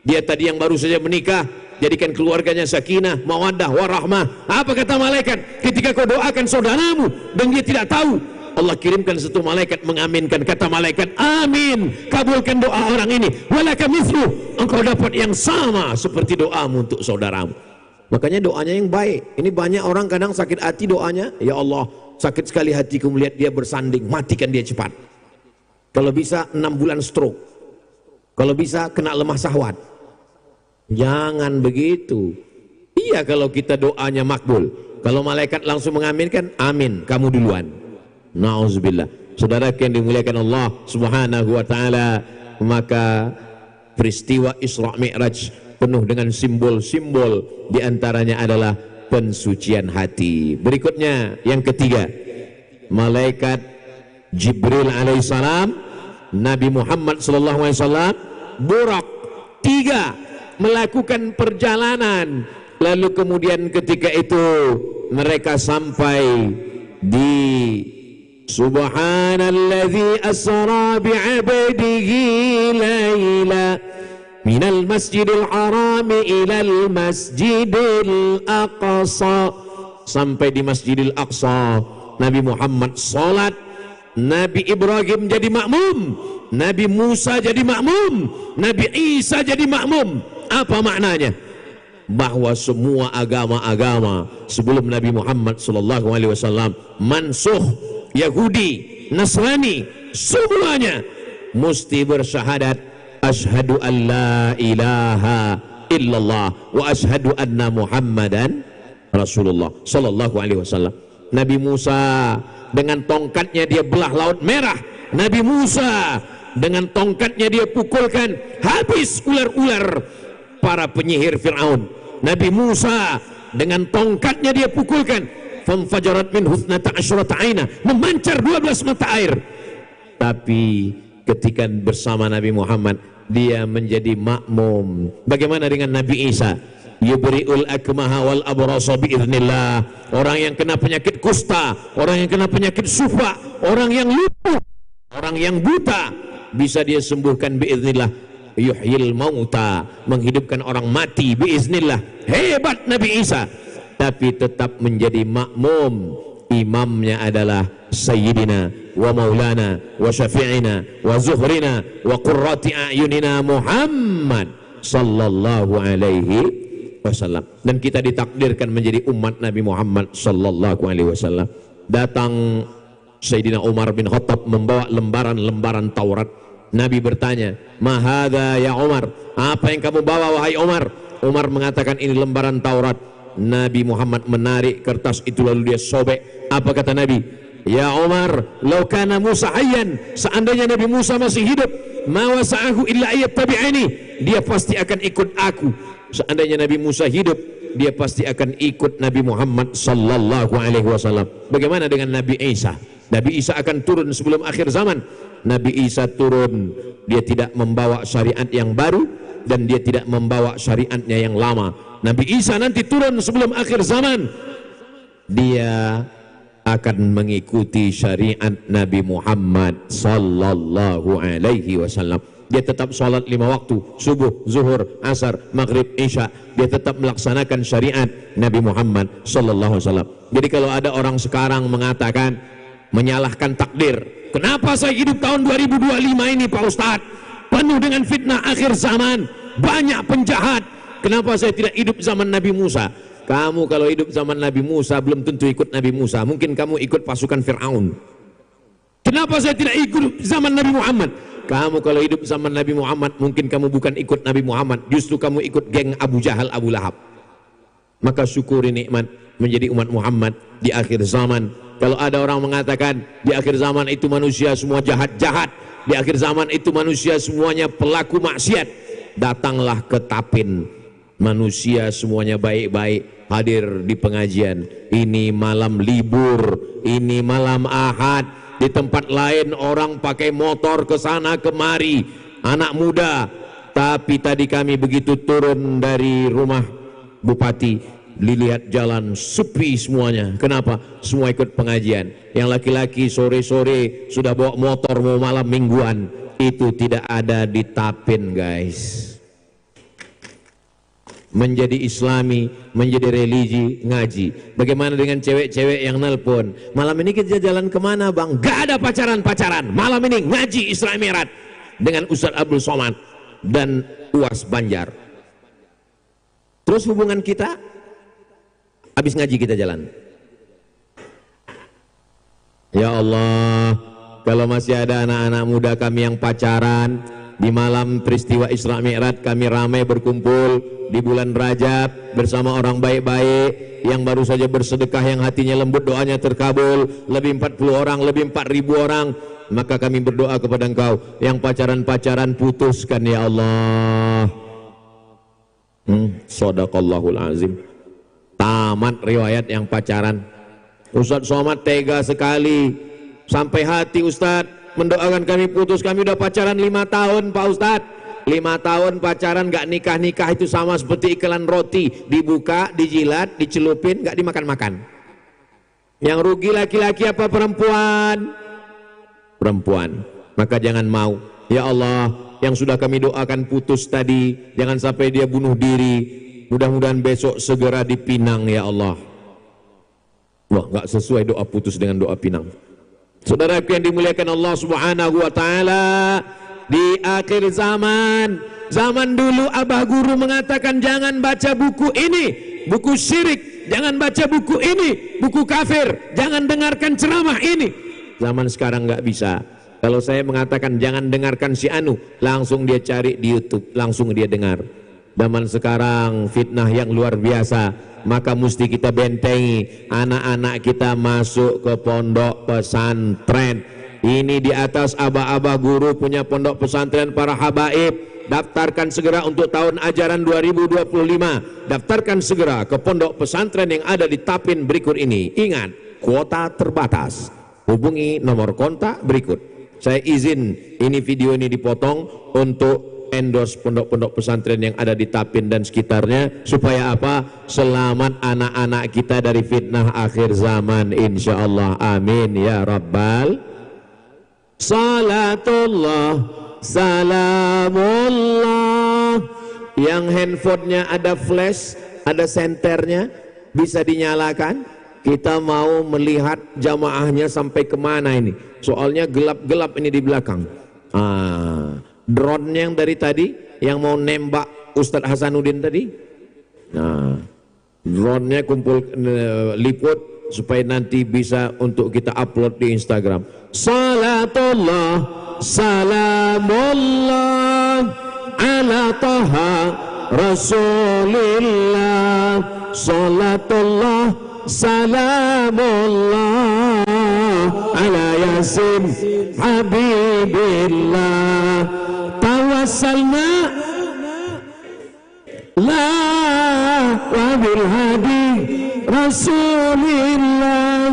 Dia tadi yang baru saja menikah, jadikan keluarganya sakinah, mawaddah, warahmah. Apa kata malaikat? Ketika kau doakan saudaramu dan dia tidak tahu, Allah kirimkan satu malaikat mengaminkan. Kata malaikat, amin, kabulkan doa orang ini. Walaka mithlu, engkau dapat yang sama seperti doamu untuk saudaramu. Makanya doanya yang baik. Ini banyak orang kadang sakit hati doanya, ya Allah, sakit sekali hatiku melihat dia bersanding, matikan dia cepat. Kalau bisa 6 bulan stroke, kalau bisa kena lemah syahwat. Jangan begitu. Iya, kalau kita doanya makbul, kalau malaikat langsung mengaminkan, amin, kamu duluan. Nauzubillah. Saudara yang dimuliakan Allah Subhanahu wa taala, maka peristiwa Isra Mi'raj penuh dengan simbol-simbol, diantaranya adalah pensucian hati. Berikutnya yang ketiga, malaikat Jibril alaihissalam, Nabi Muhammad sallallahu alaihi wasallam, Burak 3 melakukan perjalanan. Lalu kemudian ketika itu mereka sampai di Subhanalladzi asra bi'abdihi laila minal masjidil harami ilal masjidil aqsa. Sampai di Masjidil Aqsa Nabi Muhammad salat, Nabi Ibrahim jadi makmum, Nabi Musa jadi makmum, Nabi Isa jadi makmum. Apa maknanya? Bahwa semua agama-agama sebelum Nabi Muhammad SAW mansuh, Yahudi, Nasrani, semuanya mesti bersyahadat asyhadu an la ilaha illallah wa asyhadu anna Muhammadan Rasulullah sallallahu alaihi wasallam. Nabi Musa dengan tongkatnya dia belah Laut Merah. Nabi Musa dengan tongkatnya dia pukulkan habis ular-ular para penyihir Fir'aun. Nabi Musa dengan tongkatnya dia pukulkan famfajarat min husnata asyrata aina, memancar 12 mata air. Tapi ketika bersama Nabi Muhammad dia menjadi makmum. Bagaimana dengan Nabi Isa? Yubri'ul akmaha wal abrasa biiznillah. Orang yang kena penyakit kusta, orang yang kena penyakit sufa, orang yang lumpuh, orang yang buta, bisa dia sembuhkan biiznillah. Yuhyil mauta, menghidupkan orang mati biiznillah. Hebat Nabi Isa. Tapi tetap menjadi makmum. Imamnya adalah Sayyidina wa Maulana wa Syafi'ina wa Zuhrina wa Qurrati a'yunina Muhammad sallallahu alaihi wasallam. Dan kita ditakdirkan menjadi umat Nabi Muhammad sallallahu alaihi wasallam. Datang Sayyidina Umar bin Khattab membawa lembaran-lembaran Taurat. Nabi bertanya, "Mahadha ya Umar?" Apa yang kamu bawa wahai Umar? Umar mengatakan, ini lembaran Taurat. Nabi Muhammad menarik kertas itu lalu dia sobek. Apa kata Nabi? Ya Umar, law kana Musa hayyan, seandainya Nabi Musa masih hidup, ma wasa'ahu illa ayat tabi'ani, dia pasti akan ikut aku. Seandainya Nabi Musa hidup, dia pasti akan ikut Nabi Muhammad sallallahu alaihi wasallam. Bagaimana dengan Nabi Isa? Nabi Isa akan turun sebelum akhir zaman. Nabi Isa turun, dia tidak membawa syariat yang baru dan dia tidak membawa syariatnya yang lama. Nabi Isa nanti turun sebelum akhir zaman, dia akan mengikuti syariat Nabi Muhammad sallallahu alaihi wasallam. Dia tetap sholat 5 waktu, subuh, zuhur, asar, maghrib, isya. Dia tetap melaksanakan syariat Nabi Muhammad sallallahu alaihi wasallam. Jadi kalau ada orang sekarang mengatakan, menyalahkan takdir, kenapa saya hidup tahun 2025 ini Pak Ustadz, penuh dengan fitnah akhir zaman, banyak penjahat, kenapa saya tidak hidup zaman Nabi Musa? Kamu kalau hidup zaman Nabi Musa belum tentu ikut Nabi Musa, mungkin kamu ikut pasukan Fir'aun. Kenapa saya tidak ikut zaman Nabi Muhammad? Kamu kalau hidup zaman Nabi Muhammad mungkin kamu bukan ikut Nabi Muhammad, justru kamu ikut geng Abu Jahal, Abu Lahab. Maka syukuri nikmat menjadi umat Muhammad di akhir zaman. Kalau ada orang mengatakan di akhir zaman itu manusia semua jahat-jahat, di akhir zaman itu manusia semuanya pelaku maksiat, datanglah ke Tapin. Manusia semuanya baik-baik, hadir di pengajian. Ini malam libur, ini malam Ahad. Di tempat lain orang pakai motor ke sana kemari, anak muda. Tapi tadi kami begitu turun dari rumah Bupati, dilihat jalan sepi semuanya. Kenapa? Semua ikut pengajian. Yang laki-laki sore-sore sudah bawa motor mau malam mingguan. Itu tidak ada di Tapin, guys. Menjadi islami, menjadi religi, ngaji. Bagaimana dengan cewek-cewek yang nelpon, malam ini kita jalan kemana bang? Gak ada pacaran-pacaran, malam ini ngaji Isra Mi'raj dengan Ustaz Abdul Somad dan Uas Banjar. Terus hubungan kita, habis ngaji kita jalan. Ya Allah, kalau masih ada anak-anak muda kami yang pacaran, di malam peristiwa Isra Mi'raj kami ramai berkumpul di bulan Rajab bersama orang baik-baik yang baru saja bersedekah, yang hatinya lembut, doanya terkabul, lebih 40 orang, lebih 4.000 orang. Maka kami berdoa kepada Engkau yang pacaran-pacaran, putuskan ya Allah. Shadaqallahul azim. Tamat riwayat yang pacaran. Ustadz Somad tega sekali, sampai hati Ustadz mendoakan kami putus. Kami udah pacaran 5 tahun Pak Ustadz. 5 tahun pacaran gak nikah-nikah, itu sama seperti iklan roti, dibuka, dijilat, dicelupin, gak dimakan-makan. Yang rugi laki-laki apa perempuan? Perempuan. Maka jangan mau. Ya Allah, yang sudah kami doakan putus tadi, jangan sampai dia bunuh diri. Mudah-mudahan besok segera dipinang ya Allah. Wah, nggak sesuai doa putus dengan doa pinang. Saudaraku yang dimuliakan Allah Subhanahu wa taala, di akhir zaman, zaman dulu abah guru mengatakan jangan baca buku ini, buku syirik, jangan baca buku ini, buku kafir, jangan dengarkan ceramah ini. Zaman sekarang nggak bisa. Kalau saya mengatakan jangan dengarkan si anu, langsung dia cari di YouTube, langsung dia dengar. Zaman sekarang fitnah yang luar biasa. Maka mesti kita bentengi anak-anak kita masuk ke pondok pesantren. Ini di atas abah-abah guru punya pondok pesantren para habaib. Daftarkan segera untuk tahun ajaran 2025. Daftarkan segera ke pondok pesantren yang ada di Tapin berikut ini. Ingat, kuota terbatas. Hubungi nomor kontak berikut. Saya izin ini video ini dipotong untuk endorse pondok-pondok pesantren yang ada di Tapin dan sekitarnya, supaya apa? Selamat anak-anak kita dari fitnah akhir zaman insyaallah. Amin ya rabbal. Salatullah salamullah. Yang handphonenya ada flash, ada senternya, bisa dinyalakan. Kita mau melihat jamaahnya sampai kemana ini, soalnya gelap-gelap ini di belakang. Drone yang dari tadi yang mau nembak Ustadz Hasanuddin tadi, nah drone-nya kumpul liput supaya nanti bisa untuk kita upload di Instagram. Salatullah salamullah ala taha rasulillah. Salatullah salamullah ala yasin habibillah. Tawassalna la wa bil hadi rasulillah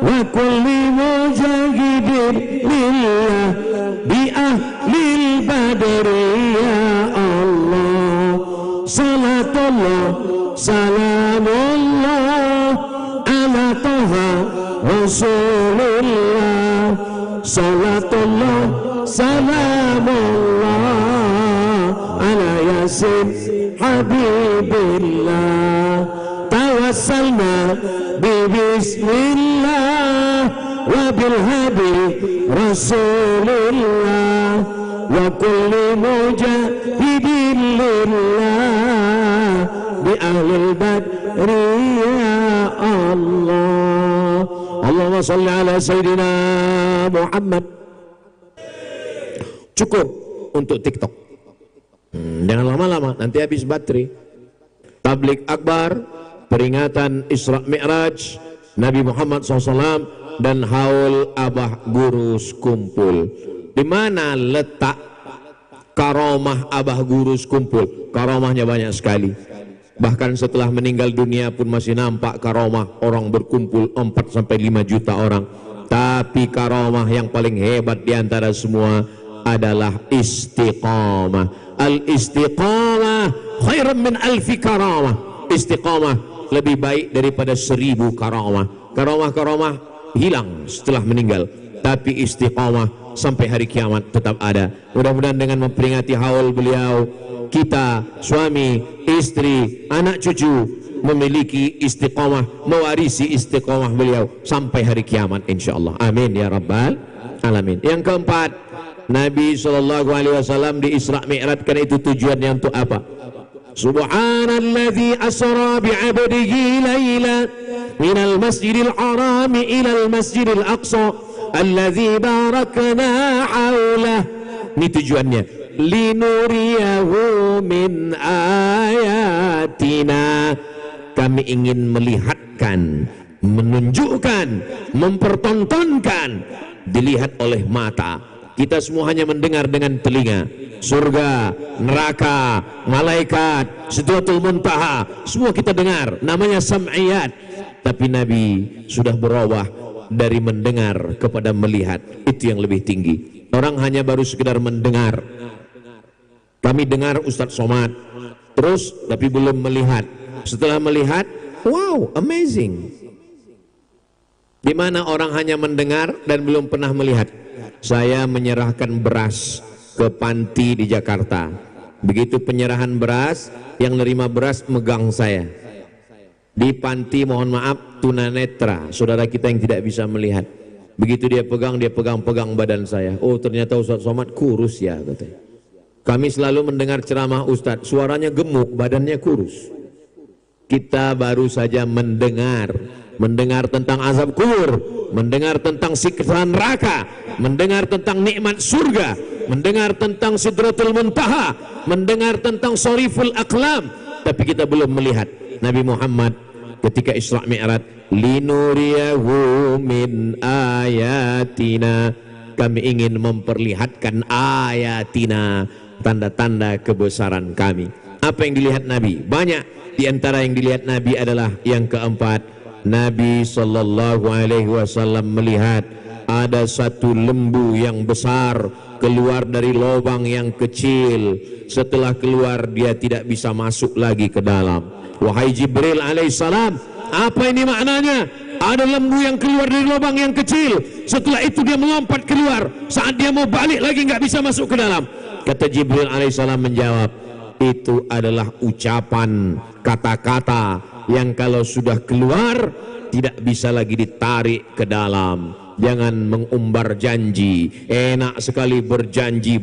wa kulli mujahidin lillah bi ahlil badri ya Allah. Salatullah salamullah ala taha rasulillah. Salatullah salamullah ala yasin habibillah. Tawassalna bismillah wa bil hadi rasulillah wa kulli mujahidin lillah bi ahlil badri ya Allah. Allahumma salli ala sayyidina Muhammad. Cukup untuk TikTok. Jangan lama-lama, nanti habis baterai. Tablik akbar, peringatan Isra Mi'raj Nabi Muhammad SAW dan haul abah gurus kumpul. Di mana letak karomah abah gurus kumpul? Karomahnya banyak sekali. Bahkan setelah meninggal dunia pun masih nampak karomah orang berkumpul 4-5 juta orang. Tapi karomah yang paling hebat di antara semua adalah istiqamah. Al-istiqamah khairan min alfi karamah. Istiqamah lebih baik daripada 1000 karamah. Karamah-karamah hilang setelah meninggal, tapi istiqamah sampai hari kiamat tetap ada. Mudah-mudahan dengan memperingati haul beliau, kita, suami, istri, anak cucu memiliki istiqamah, mewarisi istiqamah beliau sampai hari kiamat insyaallah. Amin ya rabbal alamin. Yang keempat, Nabi SAW di Isra Mi'rajkan itu tujuannya untuk apa? Subhanalladzi asra bi'abdihi laila minal masjidil harami ilal masjidil aqsa alladzi barakna haulah. Ini tujuannya, linuriyahu min ayatina. Kami ingin melihatkan, menunjukkan, mempertontonkan, dilihat oleh mata. Kita semua hanya mendengar dengan telinga. Surga, neraka, malaikat, Sidratul Muntaha, semua kita dengar, namanya sam'iyat. Tapi Nabi sudah berubah dari mendengar kepada melihat. Itu yang lebih tinggi. Orang hanya baru sekedar mendengar. Kami dengar Ustadz Somad, terus tapi belum melihat. Setelah melihat, wow, amazing. Di mana orang hanya mendengar dan belum pernah melihat. Saya menyerahkan beras ke panti di Jakarta. Begitu penyerahan beras, yang nerima beras megang saya. Di panti, mohon maaf, tunanetra, saudara kita yang tidak bisa melihat. Begitu dia pegang badan saya. Oh, ternyata Ustaz Somad kurus ya, katanya. Kami selalu mendengar ceramah Ustaz, suaranya gemuk, badannya kurus. Kita baru saja mendengar tentang azab kubur, mendengar tentang siksa neraka, mendengar tentang nikmat surga, mendengar tentang sidratul muntaha, mendengar tentang soriful aqlam, tapi kita belum melihat Nabi Muhammad ketika Isra Mi'raj, linuriyahu min ayatina, kami ingin memperlihatkan ayatina, tanda-tanda kebesaran kami. Apa yang dilihat Nabi? Banyak. Di antara yang dilihat Nabi adalah yang keempat, Nabi sallallahu alaihi wasallam melihat ada satu lembu yang besar keluar dari lubang yang kecil. Setelah keluar dia tidak bisa masuk lagi ke dalam. Wahai Jibril alaihissalam, apa ini maknanya? Ada lembu yang keluar dari lubang yang kecil, setelah itu dia melompat keluar, saat dia mau balik lagi nggak bisa masuk ke dalam. Kata Jibril alaihissalam menjawab, itu adalah ucapan, kata-kata yang kalau sudah keluar tidak bisa lagi ditarik ke dalam. Jangan mengumbar janji. Enak sekali berjanji,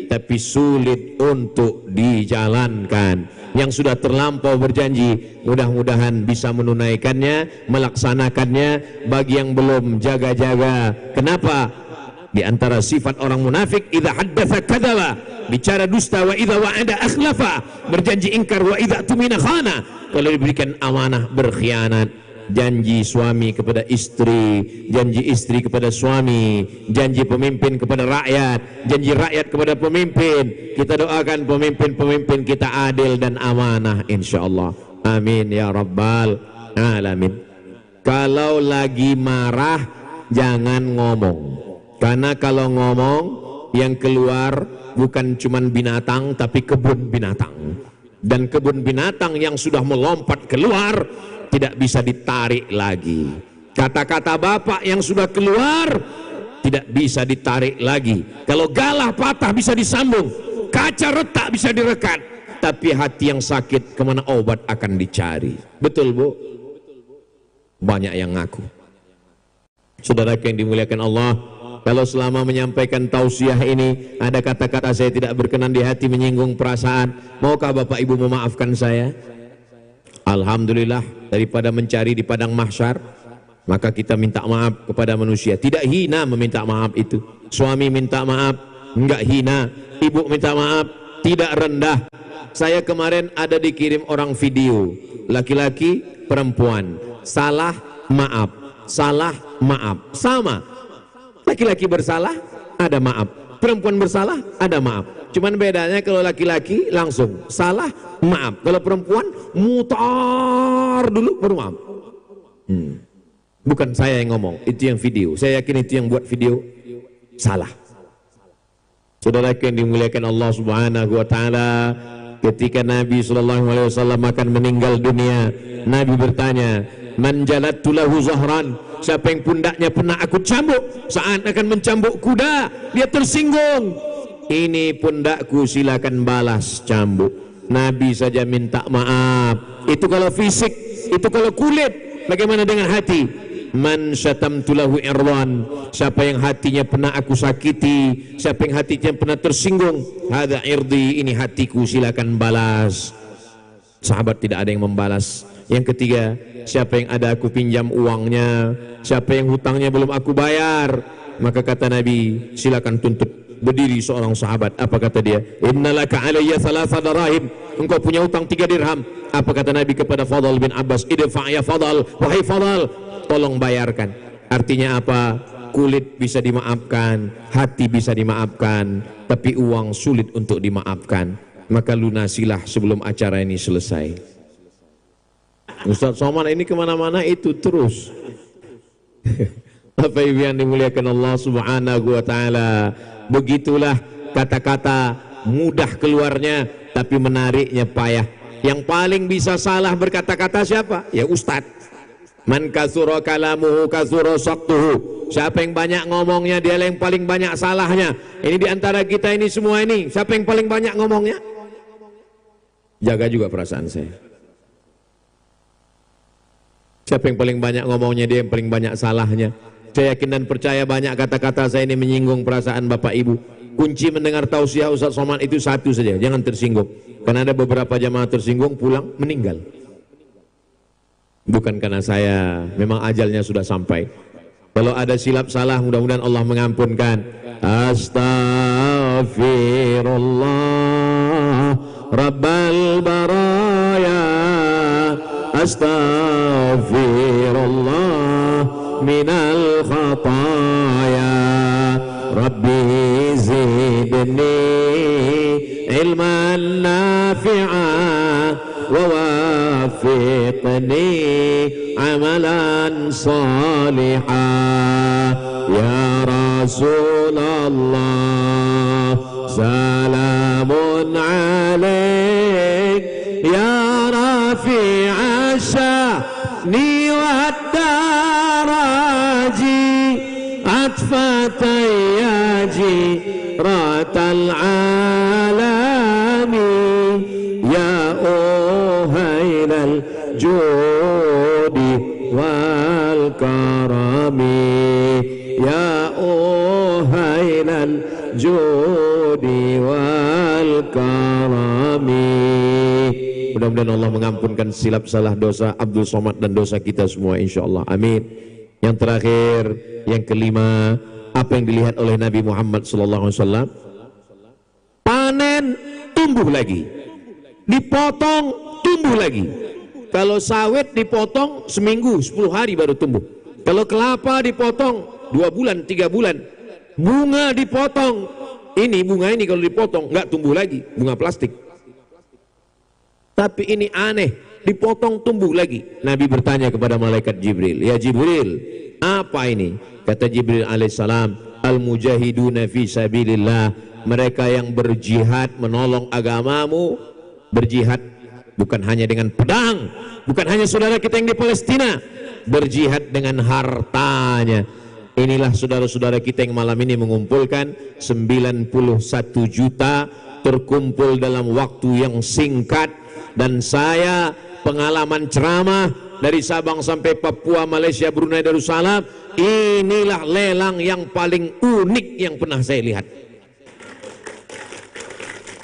tapi sulit untuk dijalankan. Yang sudah terlampau berjanji, mudah-mudahan bisa menunaikannya, melaksanakannya. Bagi yang belum, jaga-jaga. Kenapa? Di antara sifat orang munafik, idza haddatsa kadzaba, bicara dusta, wa idza wa'ada akhlafa, berjanji ingkar, wa idza tumina khana, kalau diberikan amanah berkhianat. Janji suami kepada istri, janji istri kepada suami, janji pemimpin kepada rakyat, janji rakyat kepada pemimpin. Kita doakan pemimpin-pemimpin kita adil dan amanah insyaallah. Amin ya rabbal alamin. Kalau lagi marah jangan ngomong. Karena kalau ngomong yang keluar bukan cuman binatang tapi kebun binatang. Dan kebun binatang yang sudah melompat keluar tidak bisa ditarik lagi. Kata-kata bapak yang sudah keluar tidak bisa ditarik lagi. Kalau galah patah bisa disambung, kaca retak bisa direkat, tapi hati yang sakit kemana obat akan dicari. Betul Bu? Banyak yang ngaku. Saudara yang dimuliakan Allah, kalau selama menyampaikan tausiah ini ada kata-kata saya tidak berkenan di hati, menyinggung perasaan, maukah Bapak Ibu memaafkan saya? Alhamdulillah, daripada mencari di padang mahsyar, maka kita minta maaf kepada manusia. Tidak hina meminta maaf itu. Suami minta maaf, enggak hina. Ibu minta maaf, tidak rendah. Saya kemarin ada dikirim orang video, laki-laki, perempuan, salah maaf, salah maaf, sama. Laki-laki bersalah, ada maaf. Perempuan bersalah, ada maaf. Cuman bedanya kalau laki-laki langsung salah, maaf. Kalau perempuan mutar dulu baru maaf. Bukan saya yang ngomong, itu yang video. Saya yakin itu yang buat video salah. Saudara yang dimuliakan Allah Subhanahu wa taala, ketika Nabi sallallahu alaihi wasallam akan meninggal dunia, Nabi bertanya, "Man jalattu lahu zahran?" Siapa yang pundaknya pernah aku cambuk saat akan mencambuk kuda, dia tersinggung. Ini pundakku, silakan balas cambuk. Nabi saja minta maaf. Itu kalau fisik, itu kalau kulit. Bagaimana dengan hati? Man syatamtu lahu irwan, siapa yang hatinya pernah aku sakiti, siapa yang hatinya pernah tersinggung, hadza irdi, ini hatiku, silakan balas. Sahabat tidak ada yang membalas. Yang ketiga, siapa yang ada aku pinjam uangnya, siapa yang hutangnya belum aku bayar, maka kata Nabi, silakan tuntut. Berdiri seorang sahabat, apa kata dia? Innalaka alayya thalatha darahim, engkau punya hutang 3 dirham. Apa kata Nabi kepada Fadl bin Abbas? Idfa' ya Fadl, wahai Fadl, tolong bayarkan. Artinya apa? Kulit bisa dimaafkan, hati bisa dimaafkan, tapi uang sulit untuk dimaafkan. Maka lunasilah sebelum acara ini selesai. Ustaz Somad ini kemana-mana itu terus. Bapak Ibu yang dimuliakan Allah Subhanahu wa taala, begitulah kata-kata mudah keluarnya tapi menariknya payah. Yang paling bisa salah berkata-kata siapa? Ya Ustadz. Man kasura kalamuhu kasura saktuhu. Siapa yang banyak ngomongnya, dia yang paling banyak salahnya. Ini diantara kita ini semua ini, siapa yang paling banyak ngomongnya? Jaga juga perasaan saya. Siapa yang paling banyak ngomongnya, dia yang paling banyak salahnya. Saya yakin dan percaya banyak kata-kata saya ini menyinggung perasaan Bapak Ibu. Kunci mendengar tausiah Ustaz Somad itu satu saja, jangan tersinggung. Karena ada beberapa jamaah tersinggung, pulang meninggal. Bukan karena saya, memang ajalnya sudah sampai. Kalau ada silap salah, mudah-mudahan Allah mengampunkan. Astaghfirullah Rabbal baraya, astaghfirullah minal khataya, Rabbi zidni ilman nafi'a wa wafiqni amalan salihah. Ya Rasulullah salamun alaik, ya rafi'a sya'ni wad daraji, atfatayyaji ratal alami, ya uhailal judi wal karami, ya uhailal judi wal karami. Mudah-mudahan Allah mengampunkan silap salah dosa Abdul Somad dan dosa kita semua insyaallah, amin. Yang terakhir, yang kelima, apa yang dilihat oleh Nabi Muhammad SAW? Panen, tumbuh lagi, dipotong, tumbuh lagi. Kalau sawit dipotong seminggu, 10 hari baru tumbuh. Kalau kelapa dipotong 2 bulan, 3 bulan. Bunga dipotong, bunga ini kalau dipotong nggak tumbuh lagi, bunga plastik. Tapi ini aneh, dipotong tumbuh lagi. Nabi bertanya kepada malaikat Jibril, ya Jibril, apa ini? Kata Jibril alaihissalam, al-mujahiduna fi sabilillah, mereka yang berjihad menolong agamamu. Berjihad bukan hanya dengan pedang, bukan hanya saudara kita yang di Palestina, berjihad dengan hartanya. Inilah saudara-saudara kita yang malam ini mengumpulkan 91 juta, terkumpul dalam waktu yang singkat. Dan saya pengalaman ceramah dari Sabang sampai Papua, Malaysia, Brunei Darussalam, inilah lelang yang paling unik yang pernah saya lihat.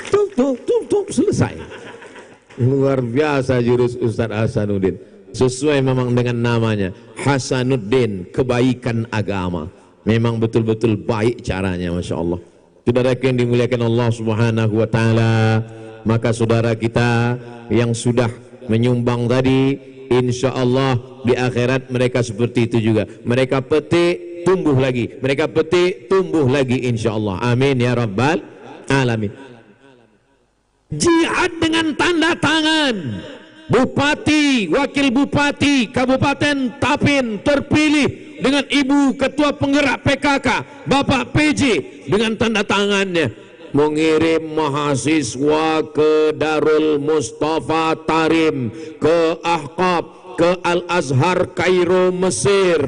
Tuh, selesai. Luar biasa jurus Ustaz Hasanuddin. Sesuai memang dengan namanya, Hasanuddin, kebaikan agama. Memang betul-betul baik caranya, Masya Allah. Saudara yang dimuliakan Allah Subhanahu wa Ta'ala, maka saudara kita yang sudah menyumbang tadi, insya Allah di akhirat mereka seperti itu juga. Mereka petik, tumbuh lagi. Mereka petik, tumbuh lagi, insya Allah. Amin ya Rabbal Alamin. Jihad dengan tanda tangan. Bupati, wakil bupati Kabupaten Tapin terpilih dengan Ibu Ketua Penggerak PKK, Bapak PJ, dengan tanda tangannya mengirim mahasiswa ke Darul Mustafa Tarim, ke Ahqab, ke Al-Azhar Kairo Mesir.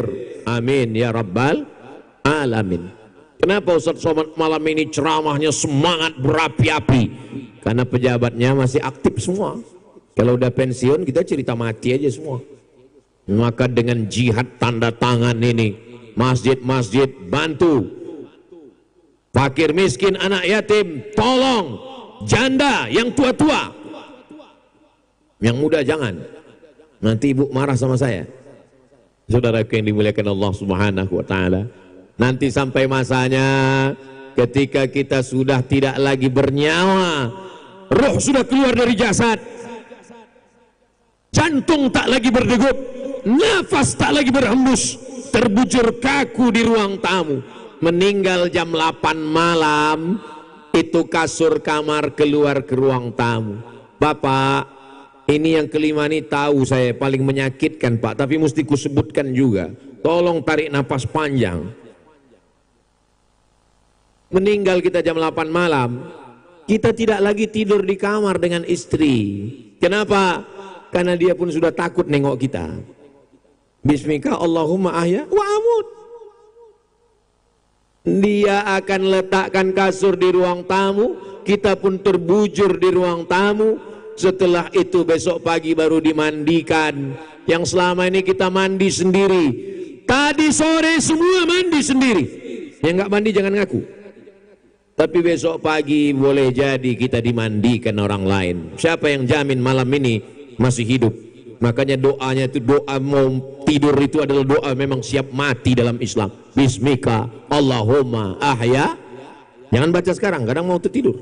Amin ya Rabbal Alamin. Kenapa Ustaz Somad malam ini ceramahnya semangat berapi-api? Karena pejabatnya masih aktif semua. Kalau udah pensiun kita cerita mati aja semua. Maka dengan jihad tanda tangan ini, masjid-masjid bantu, fakir miskin, anak yatim tolong, janda yang tua-tua, yang muda jangan, nanti ibu marah sama saya. Saudara yang dimuliakan Allah Subhanahu wa Ta'ala, nanti sampai masanya ketika kita sudah tidak lagi bernyawa, roh sudah keluar dari jasad, jantung tak lagi berdegup, nafas tak lagi berhembus, terbujur kaku di ruang tamu, meninggal jam 8 malam, itu kasur kamar keluar ke ruang tamu. Bapak, ini yang kelima ini tahu saya paling menyakitkan Pak, tapi mesti kusebutkan juga. Tolong tarik nafas panjang. Meninggal kita jam 8 malam, kita tidak lagi tidur di kamar dengan istri. Kenapa? Karena dia pun sudah takut nengok kita. Bismika Allahumma ahya wa amut. Dia akan letakkan kasur di ruang tamu, kita pun terbujur di ruang tamu. Setelah itu besok pagi baru dimandikan. Yang selama ini kita mandi sendiri, tadi sore semua mandi sendiri. Yang nggak mandi jangan ngaku. Tapi besok pagi boleh jadi kita dimandikan orang lain. Siapa yang jamin malam ini masih hidup? Makanya doanya itu doa mau tidur itu adalah doa memang siap mati dalam Islam. Bismika Allahumma ahya. Jangan baca sekarang, kadang mau tertidur.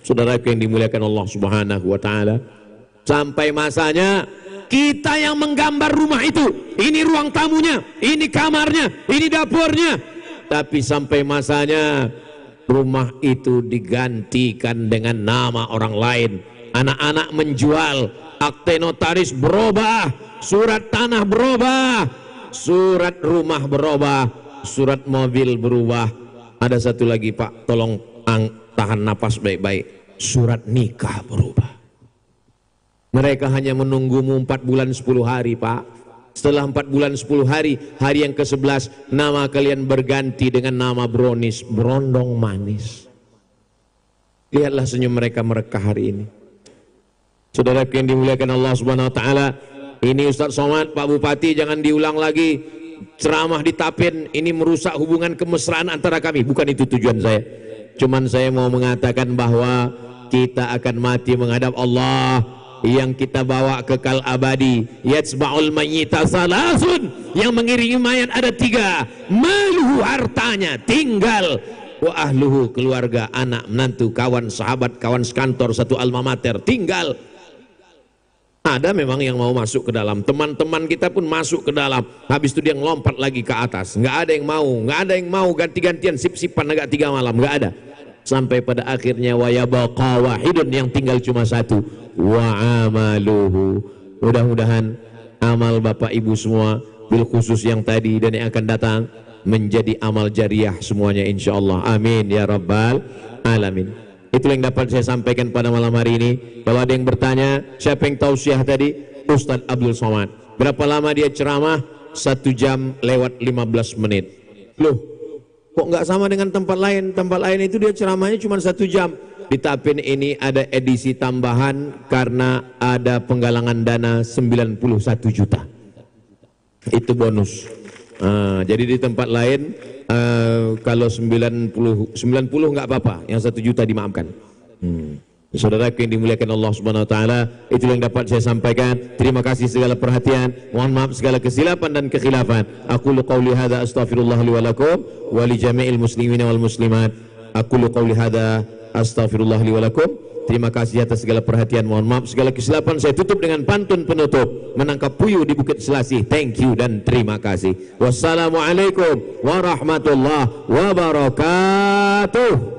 Saudaraku yang dimuliakan Allah Subhanahu wa taala, sampai masanya kita yang menggambar rumah itu. Ini ruang tamunya, ini kamarnya, ini dapurnya. Tapi sampai masanya rumah itu digantikan dengan nama orang lain. Anak-anak menjual, akte notaris berubah, surat tanah berubah, surat rumah berubah, surat mobil berubah. Ada satu lagi Pak, tolong tahan napas baik-baik. Surat nikah berubah. Mereka hanya menunggumu 4 bulan 10 hari Pak. Setelah 4 bulan 10 hari, hari yang ke-11 nama kalian berganti dengan nama Bronis, berondong manis. Lihatlah senyum mereka merekah hari ini. Saudara yang dimuliakan Allah Subhanahu wa taala, ini Ustaz Somad, Pak Bupati, jangan diulang lagi ceramah di Tapin, ini merusak hubungan kemesraan antara kami. Bukan itu tujuan saya. Cuman saya mau mengatakan bahwa kita akan mati menghadap Allah. Yang kita bawa kekal abadi. Yatsba'ul mayyita salasun, yang mengiringi mayat ada 3. Maluhu, hartanya tinggal. Wa ahluhu, keluarga, anak, menantu, kawan, sahabat, kawan sekantor, satu alma mater tinggal. Ada memang yang mau masuk ke dalam, teman-teman kita pun masuk ke dalam, habis itu dia ngelompat lagi ke atas. Nggak ada yang mau, nggak ada yang mau ganti-gantian sip-sipan agak 3 malam, nggak ada. Sampai pada akhirnya wa yabaqa wahidun, yang tinggal cuma 1, wa amaluhu. Mudah-mudahan amal Bapak Ibu semua, bil khusus yang tadi dan yang akan datang, menjadi amal jariah semuanya insyaallah. Amin ya rabbal alamin. Itu yang dapat saya sampaikan pada malam hari ini. Kalau ada yang bertanya, siapa yang tausiah tadi? Ustadz Abdul Somad. Berapa lama dia ceramah? 1 jam lewat 15 menit. Loh, kok nggak sama dengan tempat lain? Tempat lain itu dia ceramahnya cuma 1 jam. Di Tapin ini ada edisi tambahan karena ada penggalangan dana 91 juta. Itu bonus. Jadi di tempat lain kalau 90 nggak apa-apa, yang 1 juta dimaafkan. Saudara yang dimuliakan Allah Subhanahu wa taala, itu yang dapat saya sampaikan. Terima kasih segala perhatian. Mohon maaf segala kesilapan dan kekhilafan. Aqulu qauli hadza astaghfirullah li wa lakum wa li jami'il muslimin wal muslimat. Aqulu qauli hadza astaghfirullah li wa lakum. Terima kasih atas segala perhatian. Mohon maaf segala kesilapan. Saya tutup dengan pantun penutup. Menangkap puyuh di Bukit Selasih. Thank you dan terima kasih. Wassalamualaikum warahmatullahi wabarakatuh.